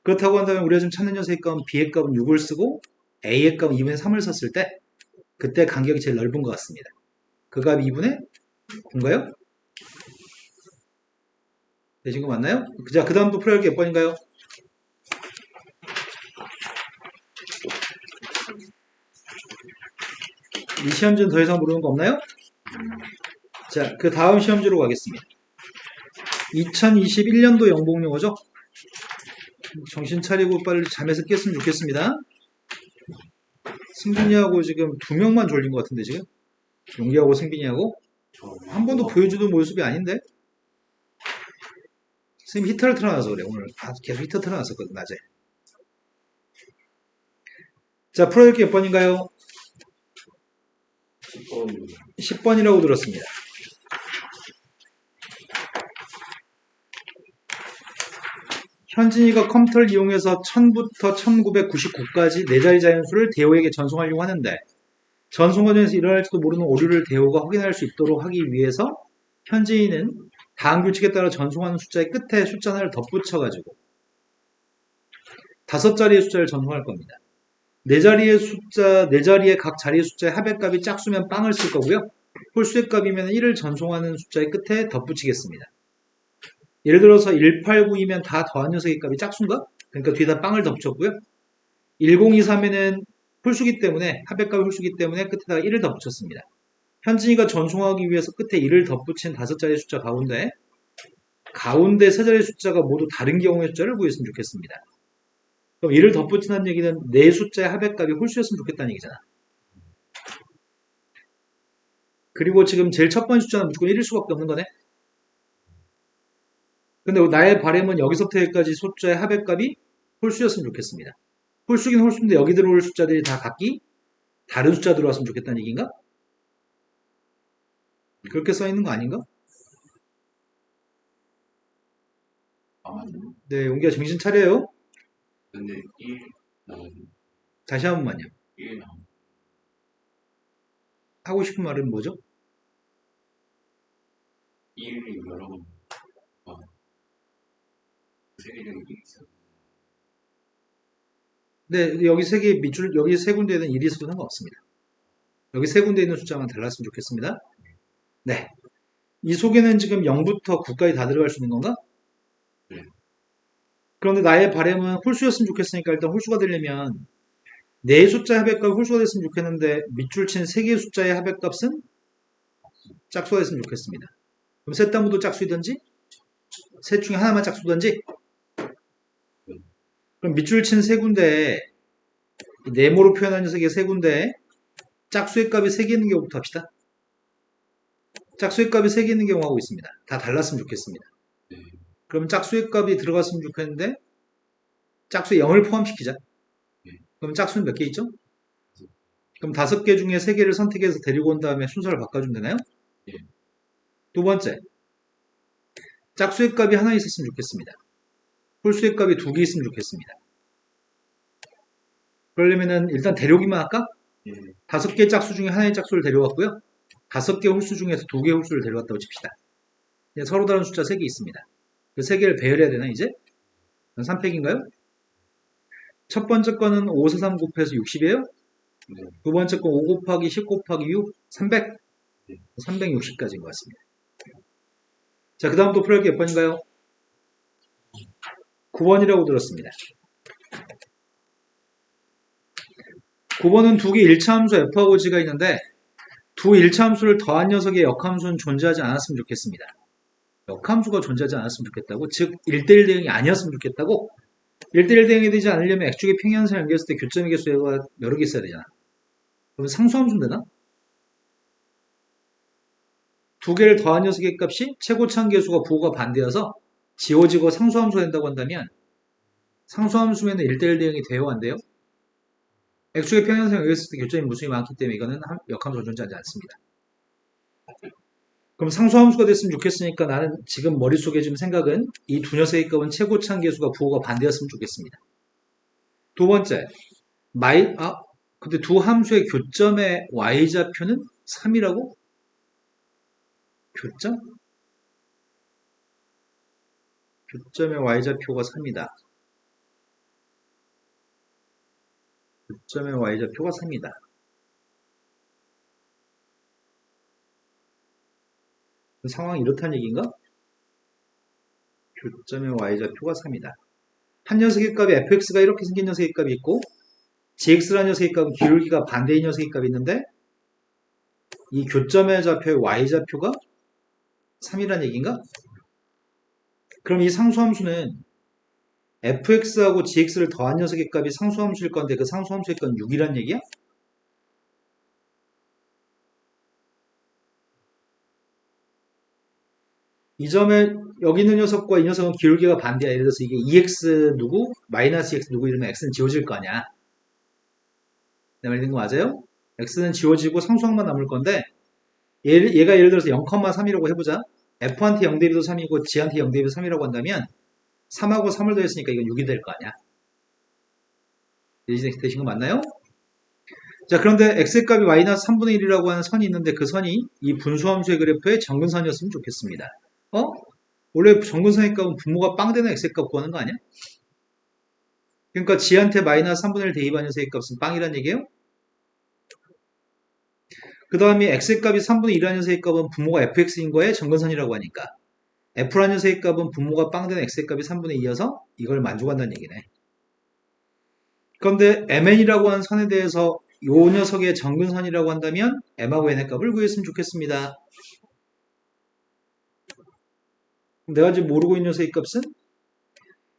그렇다고 한다면 우리가 지금 찾는 녀석의 값은 b의 값은 6을 쓰고 a의 값은 2분의 3을 썼을 때 그때 간격이 제일 넓은 것 같습니다. 그 값이 2분의 9인가요? 되신 거 맞나요? 자, 그 다음 또 풀어야 할 게 몇 번인가요? 이 시험지는 더 이상 모르는 거 없나요? 자, 그 다음 시험지로 가겠습니다. 2021년도 영복용어죠? 정신 차리고 빨리 잠에서 깼으면 좋겠습니다. 승빈이하고 지금 두 명만 졸린 것 같은데 지금? 용기하고 승빈이하고? 한 번도 보여주던 모습이 아닌데? 선생님 히터를 틀어놔서 그래. 오늘 계속 히터 틀어놨었거든, 낮에. 자, 풀어야 될 게 몇 번인가요? 10번. 10번이라고 들었습니다. 현진이가 컴퓨터를 이용해서 1000부터 1999까지 네 자리 자연수를 대호에게 전송하려고 하는데 전송 과정에서 일어날지도 모르는 오류를 대호가 확인할 수 있도록 하기 위해서 현진이는 다음 규칙에 따라 전송하는 숫자의 끝에 숫자 하나를 덧붙여가지고 5자리의 숫자를 전송할 겁니다. 네 자리의 숫자, 네 자리의 각 자리의 숫자의 합의값이 짝수면 빵을 쓸 거고요. 홀수의 값이면 1을 전송하는 숫자의 끝에 덧붙이겠습니다. 예를 들어서 1892면 다 더한 녀석의 값이 짝수인가? 그러니까 뒤에다 빵을 덧붙였고요. 1023에는 홀수기 때문에 합의값이 홀수기 때문에 끝에다가 1을 덧붙였습니다. 현진이가 전송하기 위해서 끝에 1을 덧붙인 5자리의 숫자 가운데 3자리의 숫자가 모두 다른 경우의 숫자를 구했으면 좋겠습니다. 그럼 1을 덧붙인다는 얘기는 네 숫자의 합의값이 홀수였으면 좋겠다는 얘기잖아. 그리고 지금 제일 첫 번째 숫자는 무조건 1일 수밖에 없는 거네. 근데 나의 바람은 여기서부터 여기까지 숫자의 합의값이 홀수였으면 좋겠습니다. 홀수긴 홀수인데 여기 들어올 숫자들이 다 각기 다른 숫자 들어왔으면 좋겠다는 얘기인가? 그렇게 써있는 거 아닌가? 네, 용기야 정신 차려요. 근데 1 나오고 다시 한 번만요. 1 나오고 하고 싶은 말은 뭐죠? 1이 여러 번 세계적인 게 있어요. 네, 여기 세 개 밑줄, 여기 세 군데에는 1이 있어도 상관없습니다. 여기 세 군데에 있는 숫자만 달랐으면 좋겠습니다. 네. 이 속에는 지금 0부터 9까지 다 들어갈 수 있는 건가? 네. 그런데 나의 바람은 홀수였으면 좋겠으니까 일단 홀수가 되려면 네 숫자의 합의값이 홀수가 됐으면 좋겠는데 밑줄 친 세 개의 숫자의 합의값은 짝수가 됐으면 좋겠습니다. 그럼 셋 다 모두 짝수이든지 셋 중에 하나만 짝수든지 그럼 밑줄 친 세 군데에 네모로 표현한 녀석의 세 군데에 짝수의 값이 3개 있는 경우부터 합시다. 짝수의 값이 3개 있는 경우하고 있습니다. 다 달랐으면 좋겠습니다. 네. 그럼 짝수의 값이 들어갔으면 좋겠는데 짝수에 0을 포함시키자. 네. 그럼 짝수는 몇 개 있죠? 그럼 5개 중에 3개를 선택해서 데리고 온 다음에 순서를 바꿔주면 되나요? 네. 두 번째, 짝수의 값이 하나 있었으면 좋겠습니다. 홀수의 값이 2개 있으면 좋겠습니다. 그러려면은 일단 데려오기만 할까? 네. 5개 짝수 중에 하나의 짝수를 데려왔고요. 5개 홀수 중에서 2개 홀수를 데려왔다고 칩시다. 서로 다른 숫자 3개 있습니다. 그 3개를 배열해야 되나 이제? 3팩인가요? 첫 번째 거는 5, 4, 3 곱해서 60이에요. 네. 두 번째 거 5 곱하기 10 곱하기 6, 300. 네. 360까지인 것 같습니다. 자, 그 다음 또 풀어야 할 게 몇 번인가요? 9번이라고 들었습니다. 9번은 두 개 일차함수 f하고 g가 있는데 두 일차함수를 더한 녀석의 역함수는 존재하지 않았으면 좋겠습니다. 역함수가 존재하지 않았으면 좋겠다고? 즉 1대1 대응이 아니었으면 좋겠다고? 1대1 대응이 되지 않으려면 X축의 평행선을 연결했을 때 교점의 개수가 여러 개 있어야 되잖아. 그러면 상수함수는 되나? 두 개를 더한 녀석의 값이 최고차항 계수가 부호가 반대여서 지워지고 상수함수가 된다고 한다면 상수함수에는 1대1 대응이 돼요, 안 돼요? X축의 평행선을 연결했을 때 교점이 무수히 많기 때문에 이거는 역함수가 존재하지 않습니다. 그럼 상수함수가 됐으면 좋겠으니까 나는 지금 머릿속에 지금 생각은 이 두 녀석의 값은 최고차항 계수가 부호가 반대였으면 좋겠습니다. 두 번째, 근데 두 함수의 교점의 y좌표는 3이라고? 교점? 교점의 y좌표가 3이다. 교점의 y좌표가 3이다. 상황이 이렇다는 얘기인가? 교점의 y좌표가 3이다. 한 녀석의 값이 fx가 이렇게 생긴 녀석의 값이 있고 gx라는 녀석의 값은 기울기가 반대인 녀석의 값이 있는데 이 교점의 좌표의 y좌표가 3이라는 얘기인가? 그럼 이 상수함수는 fx하고 gx를 더한 녀석의 값이 상수함수일 건데 그 상수함수의 값은 6이라는 얘기야? 이 점에 여기 있는 녀석과 이 녀석은 기울기가 반대야. 예를 들어서 이게 2x 누구, 마이너스 2x 누구 이러면 x는 지워질 거 아니야. 내 말 있는 거 맞아요? x는 지워지고 상수항만 남을 건데 얘가 예를 들어서 0,3이라고 해보자. f한테 0 대비도 3이고 g한테 0 대비도 3이라고 한다면 3하고 3을 더했으니까 이건 6이 될 거 아니야. 되신 거 맞나요? 자, 그런데 x의 값이 마이너스 3분의 1이라고 하는 선이 있는데 그 선이 이 분수함수의 그래프의 정근선이었으면 좋겠습니다. 원래 정근선의 값은 분모가 빵 되는 x의 값 구하는 거 아니야? 그러니까 g한테 마이너스 3분의 1 대입하는 녀석의 값은 빵이란 얘기예요? 그 다음에 x의 값이 3분의 1이라는 녀석의 값은 분모가 fx인 거에 정근선이라고 하니까 f라는 녀석의 값은 분모가 빵 되는 x의 값이 3분의 2여서 이걸 만족한다는 얘기네. 그런데 mn이라고 하는 선에 대해서 이 녀석의 정근선이라고 한다면 m하고 n의 값을 구했으면 좋겠습니다. 내가 지금 모르고 있는 녀석의 값은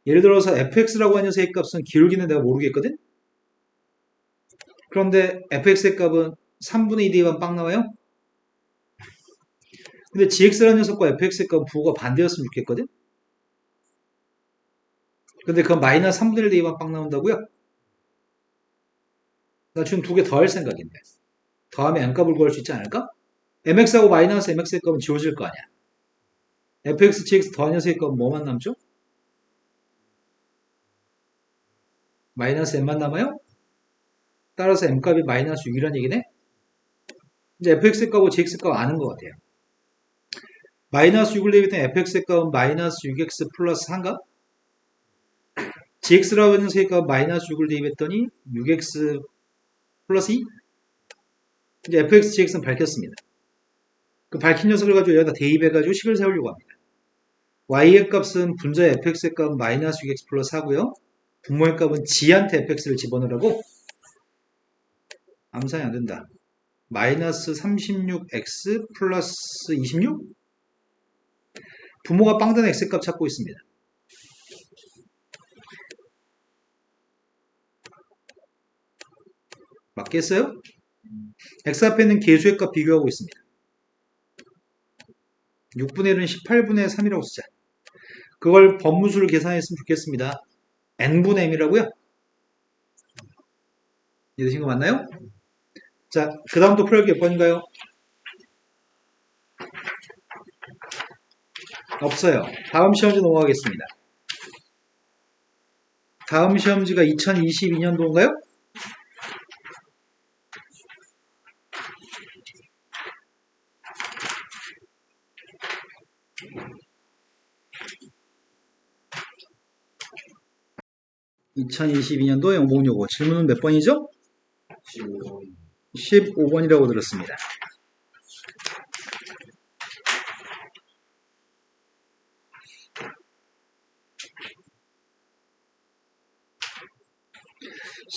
예를 들어서 fx라고 하는 녀석의 값은 기울기는 내가 모르겠거든? 그런데 fx의 값은 3분의 2 대입하면 빵 나와요? 근데 gx라는 녀석과 fx의 값은 부호가 반대였으면 좋겠거든? 근데 그건 마이너스 3분의 1 대입하면 빵 나온다고요? 나 지금 두 개 더 할 생각인데 더하면 n값을 구할 수 있지 않을까? mx하고 마이너스 mx의 값은 지워질 거 아니야. fx, gx 더한 녀석의 값은 뭐만 남죠? 마이너스 m만 남아요? 따라서 m값이 마이너스 6이라는 얘기네? 이제 fx의 값하고 gx의 값 아는 것 같아요. 마이너스 6을 대입했더니 fx의 값은 마이너스 6x 플러스 4인가? gx라고 하는 녀석의 값 마이너스 6을 대입했더니 6x 플러스 2? 이제 fx, gx는 밝혔습니다. 그 밝힌 녀석을 가지고 여기다 대입해가지고 식을 세우려고 합니다. y의 값은 분자 fx의 값은 마이너스 6x 플러스 4고요. 분모의 값은 g한테 fx를 집어넣으라고? 암산이 안 된다. 마이너스 36x 플러스 26? 분모가 빵된 x값 찾고 있습니다. 맞겠어요? x 앞에 있는 계수의 값 비교하고 있습니다. 6분의 1은 18분의 3이라고 쓰자. 그걸 번무수를 계산했으면 좋겠습니다. n분의 m이라고요? 이해되신 거 맞나요? 자, 그 다음부터 풀어야 몇 번인가요? 없어요. 다음 시험지 넘어가겠습니다. 다음 시험지가 2022년도인가요? (2022년도) 영봉요고 질문은 몇 번이죠? 15번. 15번이라고 들었습니다.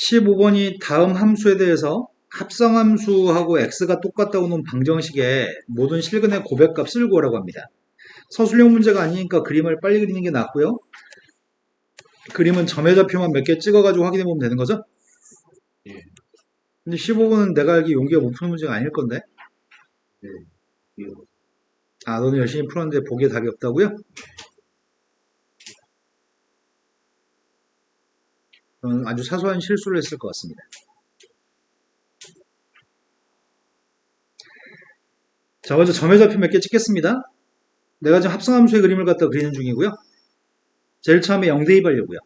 (15번이) 다음 함수에 대해서 합성함수하고 x가 똑같다고 놓은 방정식에 모든 실근의 고백값을 구하라고 합니다. 서술형 문제가 아니니까 그림을 빨리 그리는 게 낫고요. 그림은 점의 좌표만 몇 개 찍어가지고 확인해 보면 되는 거죠? 예. 근데 15번은 내가 알기에 용기가 못 푸는 문제가 아닐 건데. 네. 이거. 아, 너는 열심히 풀었는데 보기에 답이 없다고요? 저는 아주 사소한 실수를 했을 것 같습니다. 자, 먼저 점의 좌표 몇 개 찍겠습니다. 내가 지금 합성함수의 그림을 갖다 그리는 중이고요. 제일 처음에 0 대입하려고요.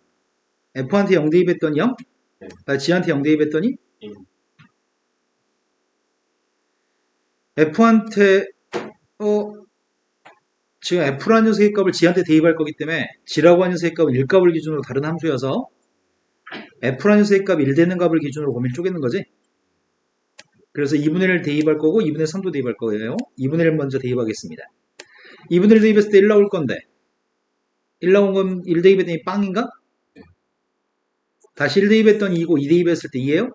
f한테 0 대입했더니 0? 네. g한테 0 대입했더니 1. f한테 지금 f라는 녀석의 값을 g한테 대입할 거기 때문에 g라고 하는 녀석의 값은 1값을 기준으로 다른 함수여서 f라는 녀석의 값이 1 되는 값을 기준으로 범위를 쪼개는 거지. 그래서 2분의 1 대입할 거고 2분의 3도 대입할 거예요. 2분의 1 먼저 대입하겠습니다. 2분의 1 대입했을 때 1 나올 건데 1 나온 건 1 대입했더니 빵인가? 다시 1 대입했더니 2고 2 대입했을 때 2예요?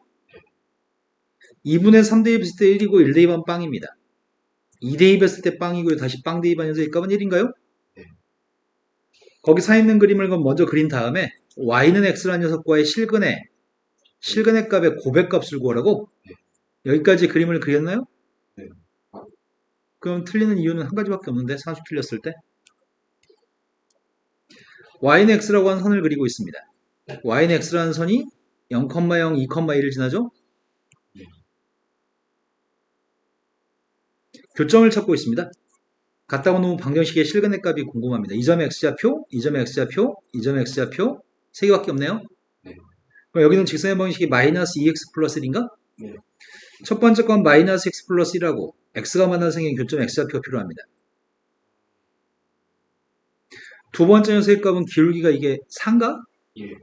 2분의 3 대입했을 때 1이고 1 대입하면 빵입니다. 2 대입했을 때 빵이고요. 다시 빵 대입한 녀석의 값은 1인가요? 네. 거기 사 있는 그림을 먼저 그린 다음에 y는 x라는 녀석과의 실근의 값의 고백값을 구하라고? 네. 여기까지 그림을 그렸나요? 네. 그럼 틀리는 이유는 한 가지밖에 없는데 산수 틀렸을 때 y는 x라고 하는 선을 그리고 있습니다. y는 x라는 선이 0,0, 2,1을 지나죠? 네. 교점을 찾고 있습니다. 갖다가 놓은 방정식의 실근의 값이 궁금합니다. 이 점의 x좌표, 이 점의 x좌표, 이 점의 x좌표 세 개밖에 없네요. 네. 그럼 여기는 직선의 방정식이 마이너스 2x 플러스 1인가? 네. 첫 번째 건 마이너스 x 플러스 1하고 x가 만나서 생긴 교점 x좌표가 필요합니다. 두 번째 녀석의 값은 기울기가 이게 4인가? 예.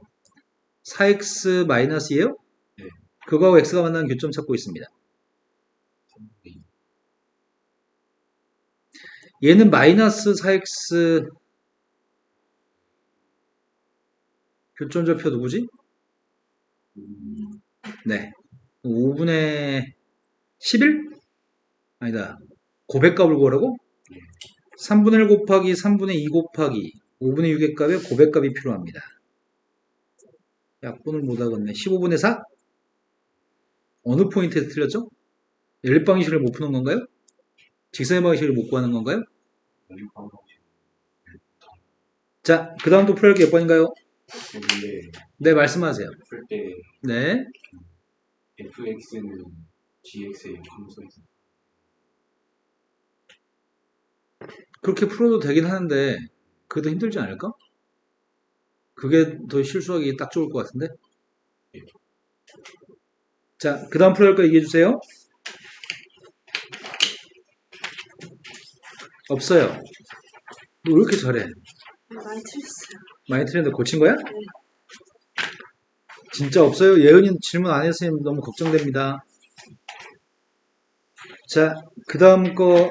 4x 마이너스예요? 네. 그거하고 x가 만나는 교점 찾고 있습니다. 얘는 마이너스 4x 교점좌표 누구지? 네. 5분의 11? 아니다. 고백값을 구하라고? 3분의 1 곱하기 3분의 2 곱하기 5분의 6의 값에 고백값이 필요합니다. 약분을 못하겠네. 15분의 4? 어느 포인트에서 틀렸죠? 연립방정식을 못 푸는 건가요? 직선의 방정식을 못 구하는 건가요? 자, 그 다음도 풀어야 할 게 몇 번인가요? 근데 네, 말씀하세요. 풀때 네. fx는 gx의 함수에서 그렇게 풀어도 되긴 하는데, 그게 더 힘들지 않을까? 그게 더 실수하기 딱 좋을 것 같은데? 자, 그 다음 풀어야 할 거 얘기해 주세요. 없어요. 너 왜 이렇게 잘해? 많이 틀렸어요. 많이 틀렸는데 고친 거야? 진짜 없어요? 예은이는 질문 안 했으면 너무 걱정됩니다. 자, 그 다음 거,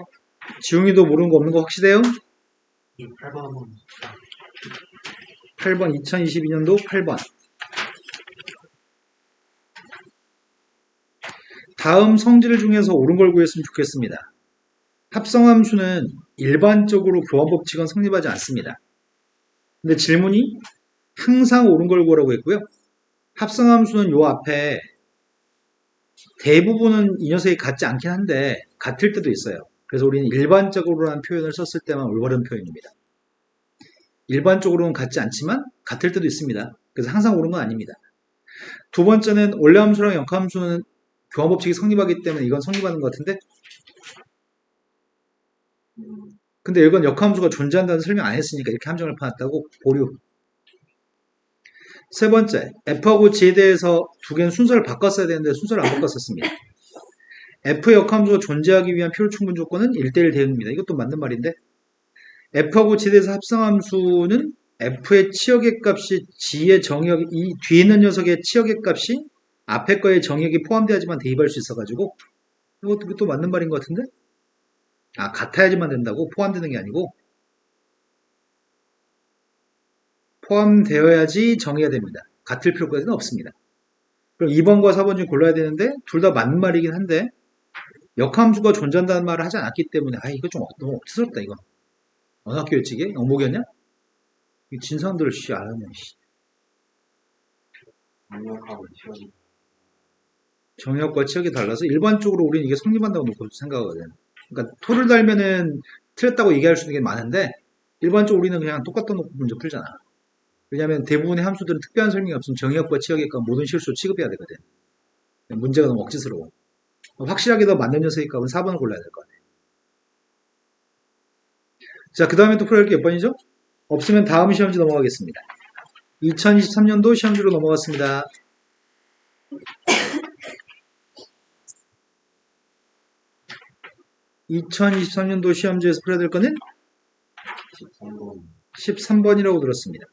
지웅이도 모르는 거 없는 거 확실해요? 8번 한번 8번, 2022년도 8번. 다음 성질 중에서 옳은 걸 구했으면 좋겠습니다. 합성함수는 일반적으로 교환법칙은 성립하지 않습니다. 근데 질문이 항상 옳은 걸 구하라고 했고요. 합성함수는 요 앞에 대부분은 이 녀석이 같지 않긴 한데 같을 때도 있어요. 그래서 우리는 일반적으로라는 표현을 썼을 때만 올바른 표현입니다. 일반적으로는 같지 않지만 같을 때도 있습니다. 그래서 항상 옳은 건 아닙니다. 두 번째는 원래함수랑 역함수는 교환법칙이 성립하기 때문에 이건 성립하는 것 같은데 근데 이건 역함수가 존재한다는 설명 안 했으니까 이렇게 함정을 파놨다고 보류. 세 번째, F하고 G에 대해서 두 개는 순서를 바꿨어야 되는데 순서를 안 바꿨었습니다. F 역함수가 존재하기 위한 필요충분 조건은 1대1 대응입니다. 이것도 맞는 말인데 F하고 G에 대해서 합성함수는 F의 치역의 값이 G의 정의역, 이 뒤에 있는 녀석의 치역의 값이 앞에 거의 정의역이 포함되어야지만 대입할 수 있어가지고 이것도 맞는 말인 것 같은데? 아, 같아야지만 된다고? 포함되는 게 아니고 포함되어야지 정해야 됩니다. 같을 필요까지는 없습니다. 그럼 2번과 4번 중 골라야 되는데 둘 다 맞는 말이긴 한데 역함수가 존재한다는 말을 하지 않았기 때문에 이거 좀 너무 억지스럽다 이거. 어느 학교였지 이게? 영목이었냐? 진 사람들 알았네. 강력하고 치열이 정의역과 치역이 달라서 일반적으로 우리는 이게 성립한다고 놓고 생각하거든. 그러니까 토를 달면은 틀렸다고 얘기할 수 있는 게 많은데 일반적으로 우리는 그냥 똑같다 놓고 문제 풀잖아. 왜냐하면 대부분의 함수들은 특별한 설명이 없으면 정의역과 치역의 값 모든 실수 취급해야 되거든. 문제가 너무 억지스러워. 확실하게 더 맞는 녀석의 값은 4번을 골라야 될 것 같아. 자, 그 다음에 또 풀어야 할 게 몇 번이죠? 없으면 다음 시험지 넘어가겠습니다. 2023년도 시험지로 넘어갔습니다. 2023년도 시험지에서 풀어야 될 거는 13번 13번이라고 들었습니다.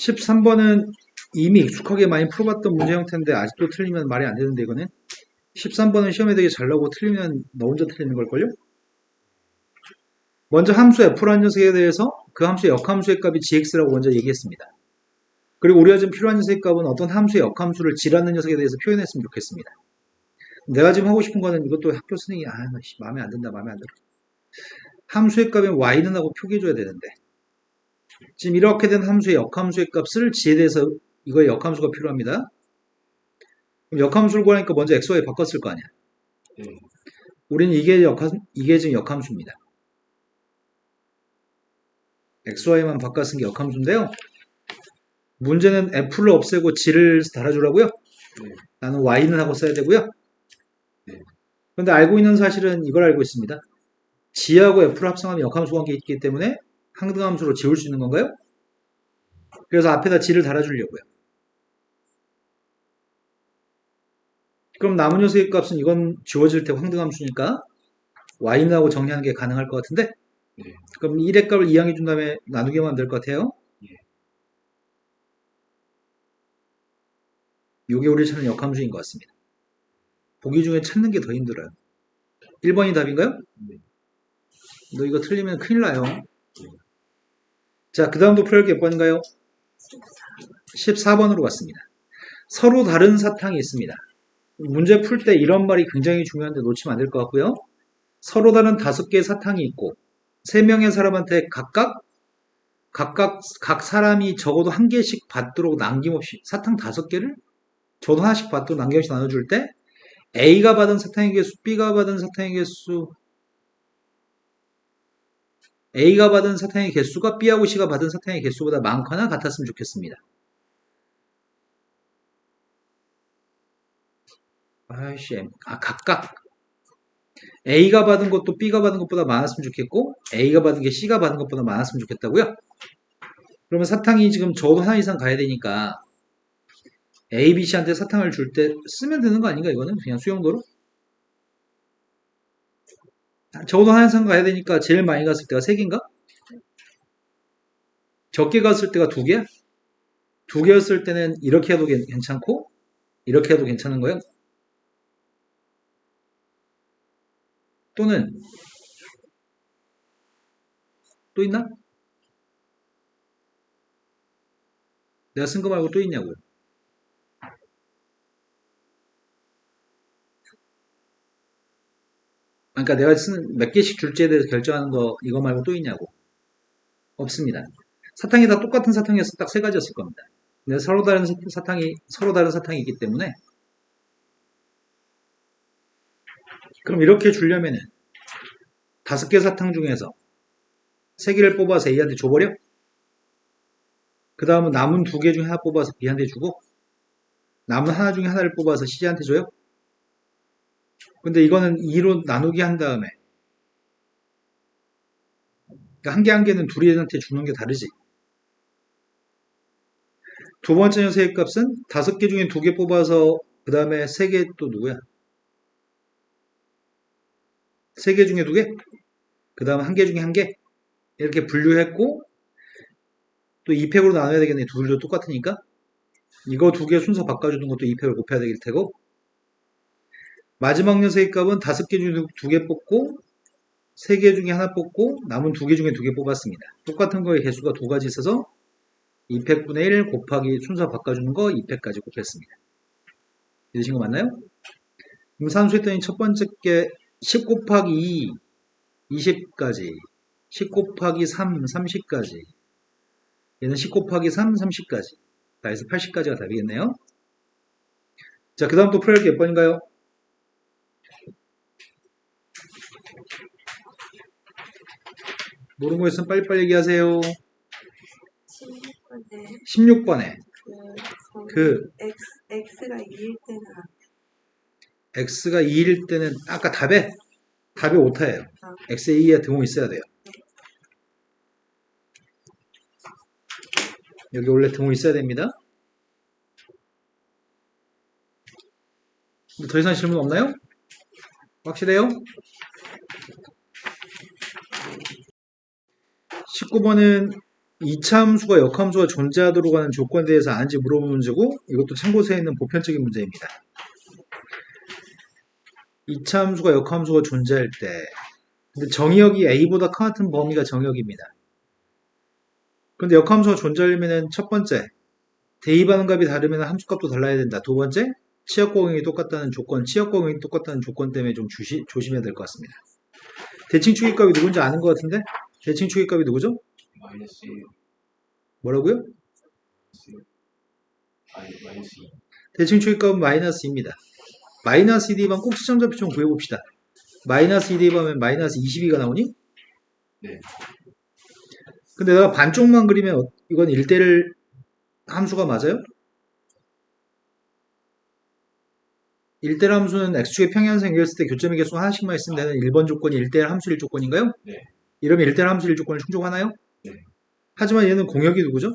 13번은 이미 익숙하게 많이 풀어봤던 문제 형태인데 아직도 틀리면 말이 안 되는데 이거는 13번은 시험에 되게 잘 나오고 틀리면 너 혼자 틀리는 걸걸요? 먼저 함수 f라는 녀석에 대해서 그 함수의 역함수의 값이 gx라고 먼저 얘기했습니다. 그리고 우리가 지금 필요한 녀석의 값은 어떤 함수의 역함수를 g라는 녀석에 대해서 표현했으면 좋겠습니다. 내가 지금 하고 싶은 거는 이것도 학교 선생님이 마음에 안 든다 마음에 안 들어. 함수의 값인 y는 하고 표기해줘야 되는데 지금 이렇게 된 함수의 역함수의 값을 g에 대해서 이거의 역함수가 필요합니다. 그럼 역함수를 구하니까 먼저 xy 바꿨을 거 아니야. 네. 우리는 이게 지금 역함수입니다. xy만 바꿨은 게 역함수인데요. 문제는 f를 없애고 g를 달아주라고요. 네. 나는 y는 하고 써야 되고요. 네. 그런데 알고 있는 사실은 이걸 알고 있습니다. g하고 f를 합성하면 역함수 관계가 있기 때문에 항등함수로 지울 수 있는 건가요? 그래서 앞에다 g를 달아주려고요. 그럼 남은 녀석의 값은 이건 지워질 때 황등함수니까 y는 하고 정리하는 게 가능할 것 같은데 네. 그럼 1의 값을 2항해 준 다음에 나누기만 하면 될 것 같아요. 예. 이게 우리 찾는 역함수인 것 같습니다. 보기 중에 찾는 게 더 힘들어요. 1번이 답인가요? 네. 너 이거 틀리면 큰일 나요. 자, 그 다음도 풀어야 몇 번인가요? 14번으로 갔습니다. 서로 다른 사탕이 있습니다. 문제 풀 때 이런 말이 굉장히 중요한데 놓치면 안 될 것 같고요. 서로 다른 5개의 사탕이 있고 3명의 사람한테 각 사람이 적어도 한 개씩 받도록 남김없이 사탕 5개를 저도 하나씩 받도록 남김없이 나눠줄 때 A가 받은 사탕의 개수, B가 받은 사탕의 개수, A가 받은 사탕의 개수가 B하고 C가 받은 사탕의 개수보다 많거나 같았으면 좋겠습니다. 각각 A가 받은 것도 B가 받은 것보다 많았으면 좋겠고 A가 받은 게 C가 받은 것보다 많았으면 좋겠다고요? 그러면 사탕이 지금 적어도 하나 이상 가야 되니까 A, B, C한테 사탕을 줄 때 쓰면 되는 거 아닌가 이거는? 그냥 수용도로? 적어도 하나 이상 가야 되니까 제일 많이 갔을 때가 3개인가? 적게 갔을 때가 2개야? 2개였을 때는 이렇게 해도 괜찮고 이렇게 해도 괜찮은 거예요? 또는 또 있나? 내가 쓴 거 말고 또 있냐고요? 그러니까 내가 쓰는 몇 개씩 줄지에 대해서 결정하는 거 이거 말고 또 있냐고? 없습니다. 사탕이 다 똑같은 사탕이었을 딱 3가지였을 겁니다. 근데 서로 다른 사탕이 있기 때문에 그럼 이렇게 주려면은 5개 사탕 중에서 3개를 뽑아서 A한테 줘버려? 그 다음은 남은 2개 중에 하나 뽑아서 B한테 주고 남은 하나 중에 하나를 뽑아서 C한테 줘요? 근데 이거는 2로 나누기 한 다음에 그러니까 한 개 한 개는 둘이한테 주는 게 다르지. 두 번째 녀석의 값은 5개 중에 2개 뽑아서 그 다음에 3개 또 누구야? 3개 중에 2개? 그 다음 1개 중에 1개? 이렇게 분류했고 또 2팩으로 나눠야 되겠네. 둘도 똑같으니까 이거 2개 순서 바꿔주는 것도 2팩을 곱해야 되길 테고 마지막 녀석의 값은 5개 중에 2개 뽑고 3개 중에 하나 뽑고 남은 2개 중에 2개 뽑았습니다. 똑같은 거의 개수가 2가지 있어서 2팩분의 1 곱하기 순서 바꿔주는 거 2팩까지 곱했습니다. 이해되신 거 맞나요? 그럼 산수했더니 첫 번째 게 10 곱하기 2 20까지 10 곱하기 3 30까지 얘는 10 곱하기 3 30까지 다 해서 80까지가 답이겠네요. 자, 그 다음 또 풀어야 할 게 몇 번인가요? 모르는 거 있으면 빨리빨리 얘기하세요. 16번에 16번에 X가 2일 때는 X가 2일 때는 아까 답이 오타예요. X에 2에 등호 있어야 돼요. 여기 원래 등호 있어야 됩니다. 더 이상 질문 없나요? 확실해요? 19번은 2차 함수가 역함수가 존재하도록 하는 조건에 대해서 아는지 물어보는 문제고 이것도 참고서에 있는 보편적인 문제입니다. 2차 함수가 역함수가 존재할 때 근데 정의역이 A보다 같은 범위가 정의역입니다. 근데 역함수가 존재하려면 첫 번째 대입하는 값이 다르면 함수값도 달라야 된다. 두 번째 치역공역이 똑같다는 조건, 치역공역이 똑같다는 조건 때문에 좀 조심해야 될 것 같습니다. 대칭 추기값이 누군지 아는 것 같은데 대칭 추기값이 누구죠? 마이너스 뭐라고요? 마이너스 2. 대칭 추기값은 마이너스 2입니다. 마이너스 2 대입하면 꼭 시점좌표 좀 구해봅시다. 마이너스 2 대입하면 마이너스 22가 나오니? 네. 근데 내가 반쪽만 그리면 이건 1대1 함수가 맞아요? 1대1 함수는 x축의 평행선 연결했을 때 교점의 개수 하나씩만 있으면 되는 1번 조건이 1대1 함수 1조건인가요? 네. 이러면 1대1 함수 1조건을 충족하나요? 네. 하지만 얘는 공역이 누구죠?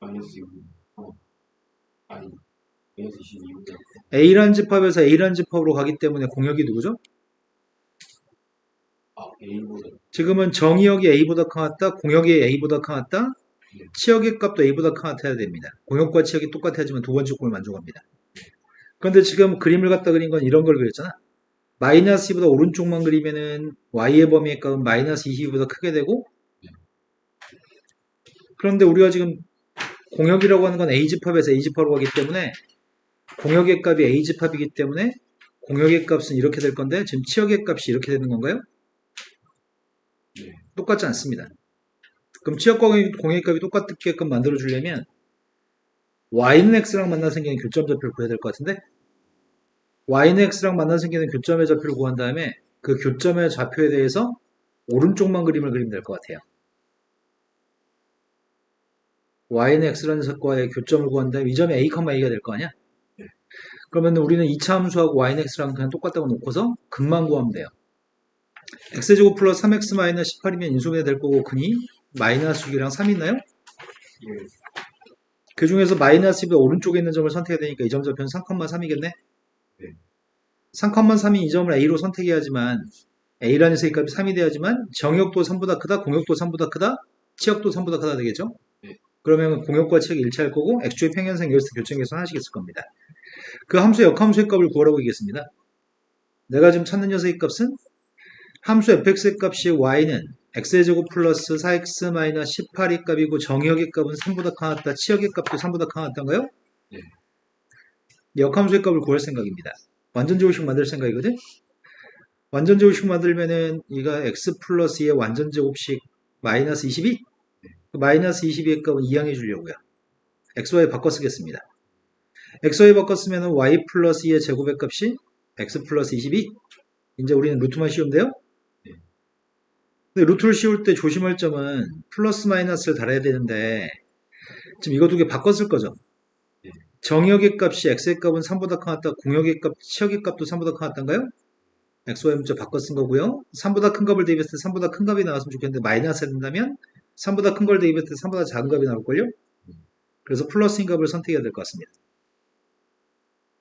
마이너스 2. 아니. 마이너스 22. A라는 집합에서 A라는 집합으로 가기 때문에 공역이 누구죠? A보다. 지금은 정의역이 A보다 같다, 공역이 A보다 같다, 치역의 값도 A보다 같아야 됩니다. 공역과 치역이 똑같아야지만 두 번째 조건을 만족합니다. 그런데 지금 그림을 갖다 그린 건 이런 걸 그렸잖아. 마이너스 2보다 오른쪽만 그리면은 Y의 범위의 값은 마이너스 22보다 크게 되고 그런데 우리가 지금 공역이라고 하는 건 A집합에서 A집합으로 가기 때문에 공역의 값이 A집합이기 때문에 공역의 값은 이렇게 될 건데 지금 치역의 값이 이렇게 되는 건가요? 네. 똑같지 않습니다. 그럼 치역과 공역의 값이 똑같게끔 만들어주려면 y는 x랑 만나 생기는 교점 좌표를 구해야 될 것 같은데 y는 x랑 만나 생기는 교점의 좌표를 구한 다음에 그 교점의 좌표에 대해서 오른쪽만 그림을 그리면 될 것 같아요. y는 x라는 색과의 교점을 구한 다음에 이 점이 a, a가 될 거 아니야? 네. 그러면 우리는 2차 함수하고 y는 x랑 그냥 똑같다고 놓고서 근만 구하면 돼요. x제곱 플러스 3x 마이너스 18이면 인수분해 될 거고 근이 마이너스 6이랑 3이 있나요? 예. 그 중에서 마이너스 2보다 오른쪽에 있는 점을 선택해야 되니까 이 점 좌표는 3,3이겠네? 네. 3,3이 이 점을 A로 선택해야지만 A라는 세값이 3이 돼야지만 정역도 3보다 크다, 공역도 3보다 크다, 치역도 3보다 크다 되겠죠? 네. 그러면 공역과 치역이 일치할 거고 x축의 평행선 열스 교점계수 하나씩 있을 겁니다. 그 함수의 역함수의 값을 구하라고 얘기했습니다. 내가 지금 찾는 녀석의 값은 함수 fx의 값이 y는 x의 제곱 플러스 4x 마이너스 18의 값이고 정역의 값은 3보다 강하다, 치역의 값도 3보다 강하다인가요? 네. 역함수의 값을 구할 생각입니다. 완전 제곱식 만들 생각이거든? 완전 제곱식 만들면은 이가 x 플러스 2의 완전 제곱식 마이너스 22? 마이너스 22의 값은 2항해 주려고요. xy 바꿔 쓰겠습니다. xy 바꿔 쓰면은 y 플러스 2의 제곱의 값이 x 플러스 22? 이제 우리는 루트만 씌우면 돼요? 근데 루트를 씌울 때 조심할 점은 플러스 마이너스를 달아야 되는데 지금 이거 두 개 바꿔 쓸 거죠? 정역의 값이 x의 값은 3보다 크다, 공역의 값, 치역의 값도 3보다 크다인가요? xy 문자 바꿔 쓴 거고요. 3보다 큰 값을 대입했을 때 3보다 큰 값이 나왔으면 좋겠는데 마이너스가 된다면 3보다 큰 걸 대입했을 때 3보다 작은 값이 나올걸요? 그래서 플러스인 값을 선택해야 될 것 같습니다.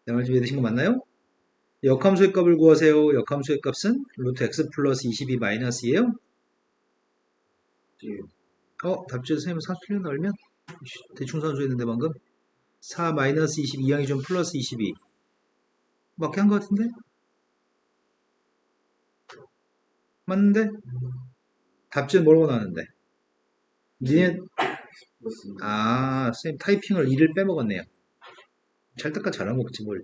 내 말 좀 이해되신 거 맞나요? 역함수의 값을 구하세요. 역함수의 값은 루트 x 플러스 22 마이너스이에요. 답지에서 선생님 산수 틀렸나 알면? 대충 산수했는데 방금 4 마이너스 22 2항이 좀 플러스 22 맞게 한 것 같은데? 맞는데? 답지는 뭐라고 나왔는데? 니네 선생님 타이핑을 2를 빼먹었네요. 찰떡같이 알아먹지 뭘.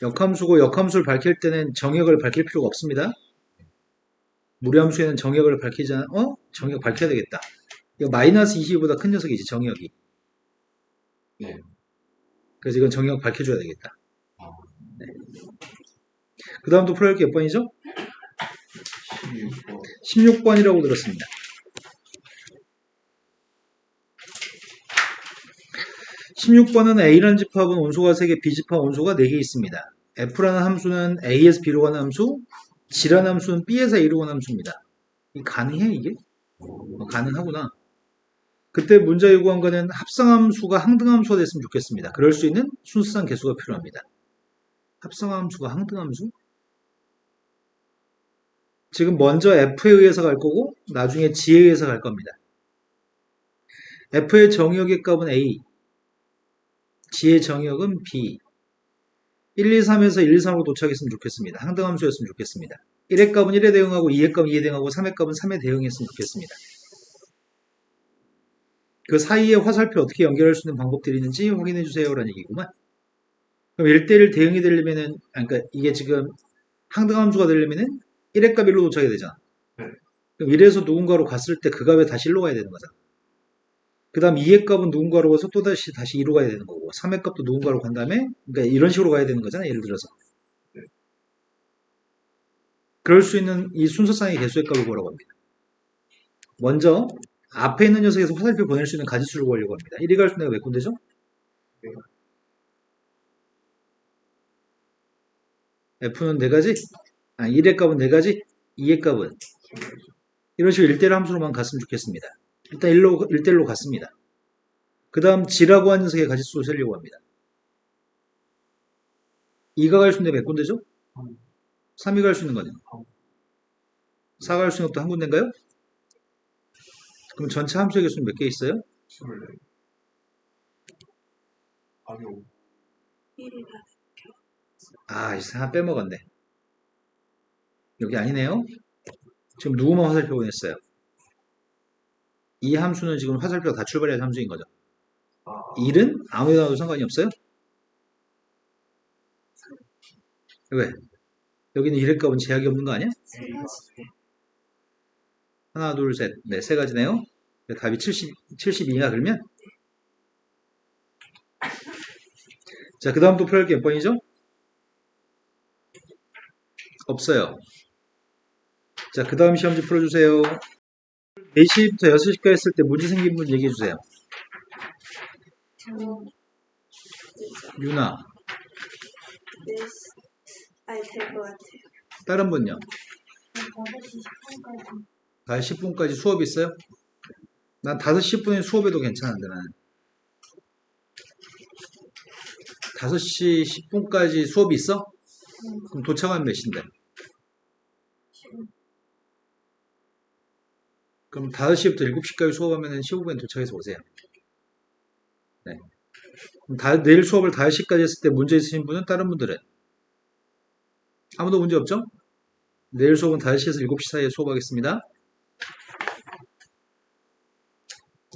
역함수고 역함수를 밝힐 때는 정역을 밝힐 필요가 없습니다. 무리함수에는 정역을 밝히지 않아, 정역 밝혀야 되겠다. 이거 마이너스 22보다 큰 녀석이지, 정역이. 네. 그래서 이건 정역 밝혀줘야 되겠다. 네. 그 다음 또 풀어야 할 게 몇 번이죠? 16번. 16번이라고 들었습니다. 16번은 A라는 집합은 온소가 3개, B집합 온소가 4개 있습니다. F라는 함수는 A에서 B로 가는 함수, G라는 함수는 B에서 A로 가는 함수입니다. 가능해 이게? 가능하구나. 그때 문제 요구한 거는 합성함수가 항등함수가 됐으면 좋겠습니다. 그럴 수 있는 순수상 개수가 필요합니다. 합성함수가 항등함수? 지금 먼저 F에 의해서 갈 거고 나중에 G에 의해서 갈 겁니다. F의 정의역의 값은 A, G의 정의역은 B. 1, 2, 3에서 1, 2, 3으로 도착했으면 좋겠습니다. 항등함수였으면 좋겠습니다. 1의 값은 1에 대응하고 2의 값은 2에 대응하고 3의 값은 3에 대응했으면 좋겠습니다. 그 사이에 화살표 어떻게 연결할 수 있는 방법들이 있는지 확인해 주세요 라는 얘기구만. 그럼 1대1 대응이 되려면은, 그러니까 이게 지금 항등함수가 되려면은 1의 값 1로 도착해야 되잖아. 네. 그럼 1에서 누군가로 갔을 때 그 값에 다시 1로 가야 되는 거잖아. 그 다음 2의 값은 누군가로 가서 또 다시 2로 가야 되는 거고 3의 값도 누군가로 간 다음에 그러니까 이런 식으로 가야 되는 거잖아. 예를 들어서. 그럴 수 있는 이 순서상의 개수의 값을 구하라고 합니다. 먼저 앞에 있는 녀석에서 화살표 보낼 수 있는 가지수를 구하려고 합니다. 1이 갈 수 있는 애가 몇 군데죠? 네. F는 4가지? 1의 값은 4가지? 2의 값은? 이런 식으로 1대1 함수로만 갔으면 좋겠습니다. 일단 1대1로 갔습니다. 그 다음 G라고 하는 녀석의 가지수를 세려고 합니다. 2가 갈 수 있는 애가 몇 군데죠? 3이 갈 수 있는 거는? 4가 갈 수 있는 것도 한 군데인가요? 그럼 전체 함수의 개수는 몇 개 있어요? 24. 아니요. 1이라. 하나 빼먹었네. 여기 아니네요. 지금 누구만 화살표 보냈어요? 이 함수는 지금 화살표가 다 출발해야 함수인 거죠. 1은 아무데나 놔도 상관이 없어요? 왜? 여기는 1의 값은 제약이 없는 거 아니야? 하나, 둘, 셋, 네, 세 가지네요. 답이 72가 그러면? 자, 그 다음 또 풀어할 게 몇 번이죠? 없어요. 자, 그 다음 시험지 풀어주세요. 4시부터 6시까지 했을 때 문제 생긴 분 얘기해주세요. 유나. 네. 아니, 될 것 같아요. 다른 분요? 5시 10분까지. 5시 10분까지 수업 있어요? 난 5시 10분에 수업해도 괜찮은데 나는. 5시 10분까지 수업이 있어? 그럼 도착하면 몇 시인데? 그럼 5시부터 7시까지 수업하면 15분에 도착해서 오세요. 네. 그럼 내일 수업을 5시까지 했을 때 문제 있으신 분은 다른 분들은? 아무도 문제 없죠? 내일 수업은 5시에서 7시 사이에 수업하겠습니다.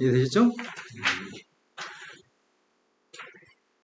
이해되셨죠?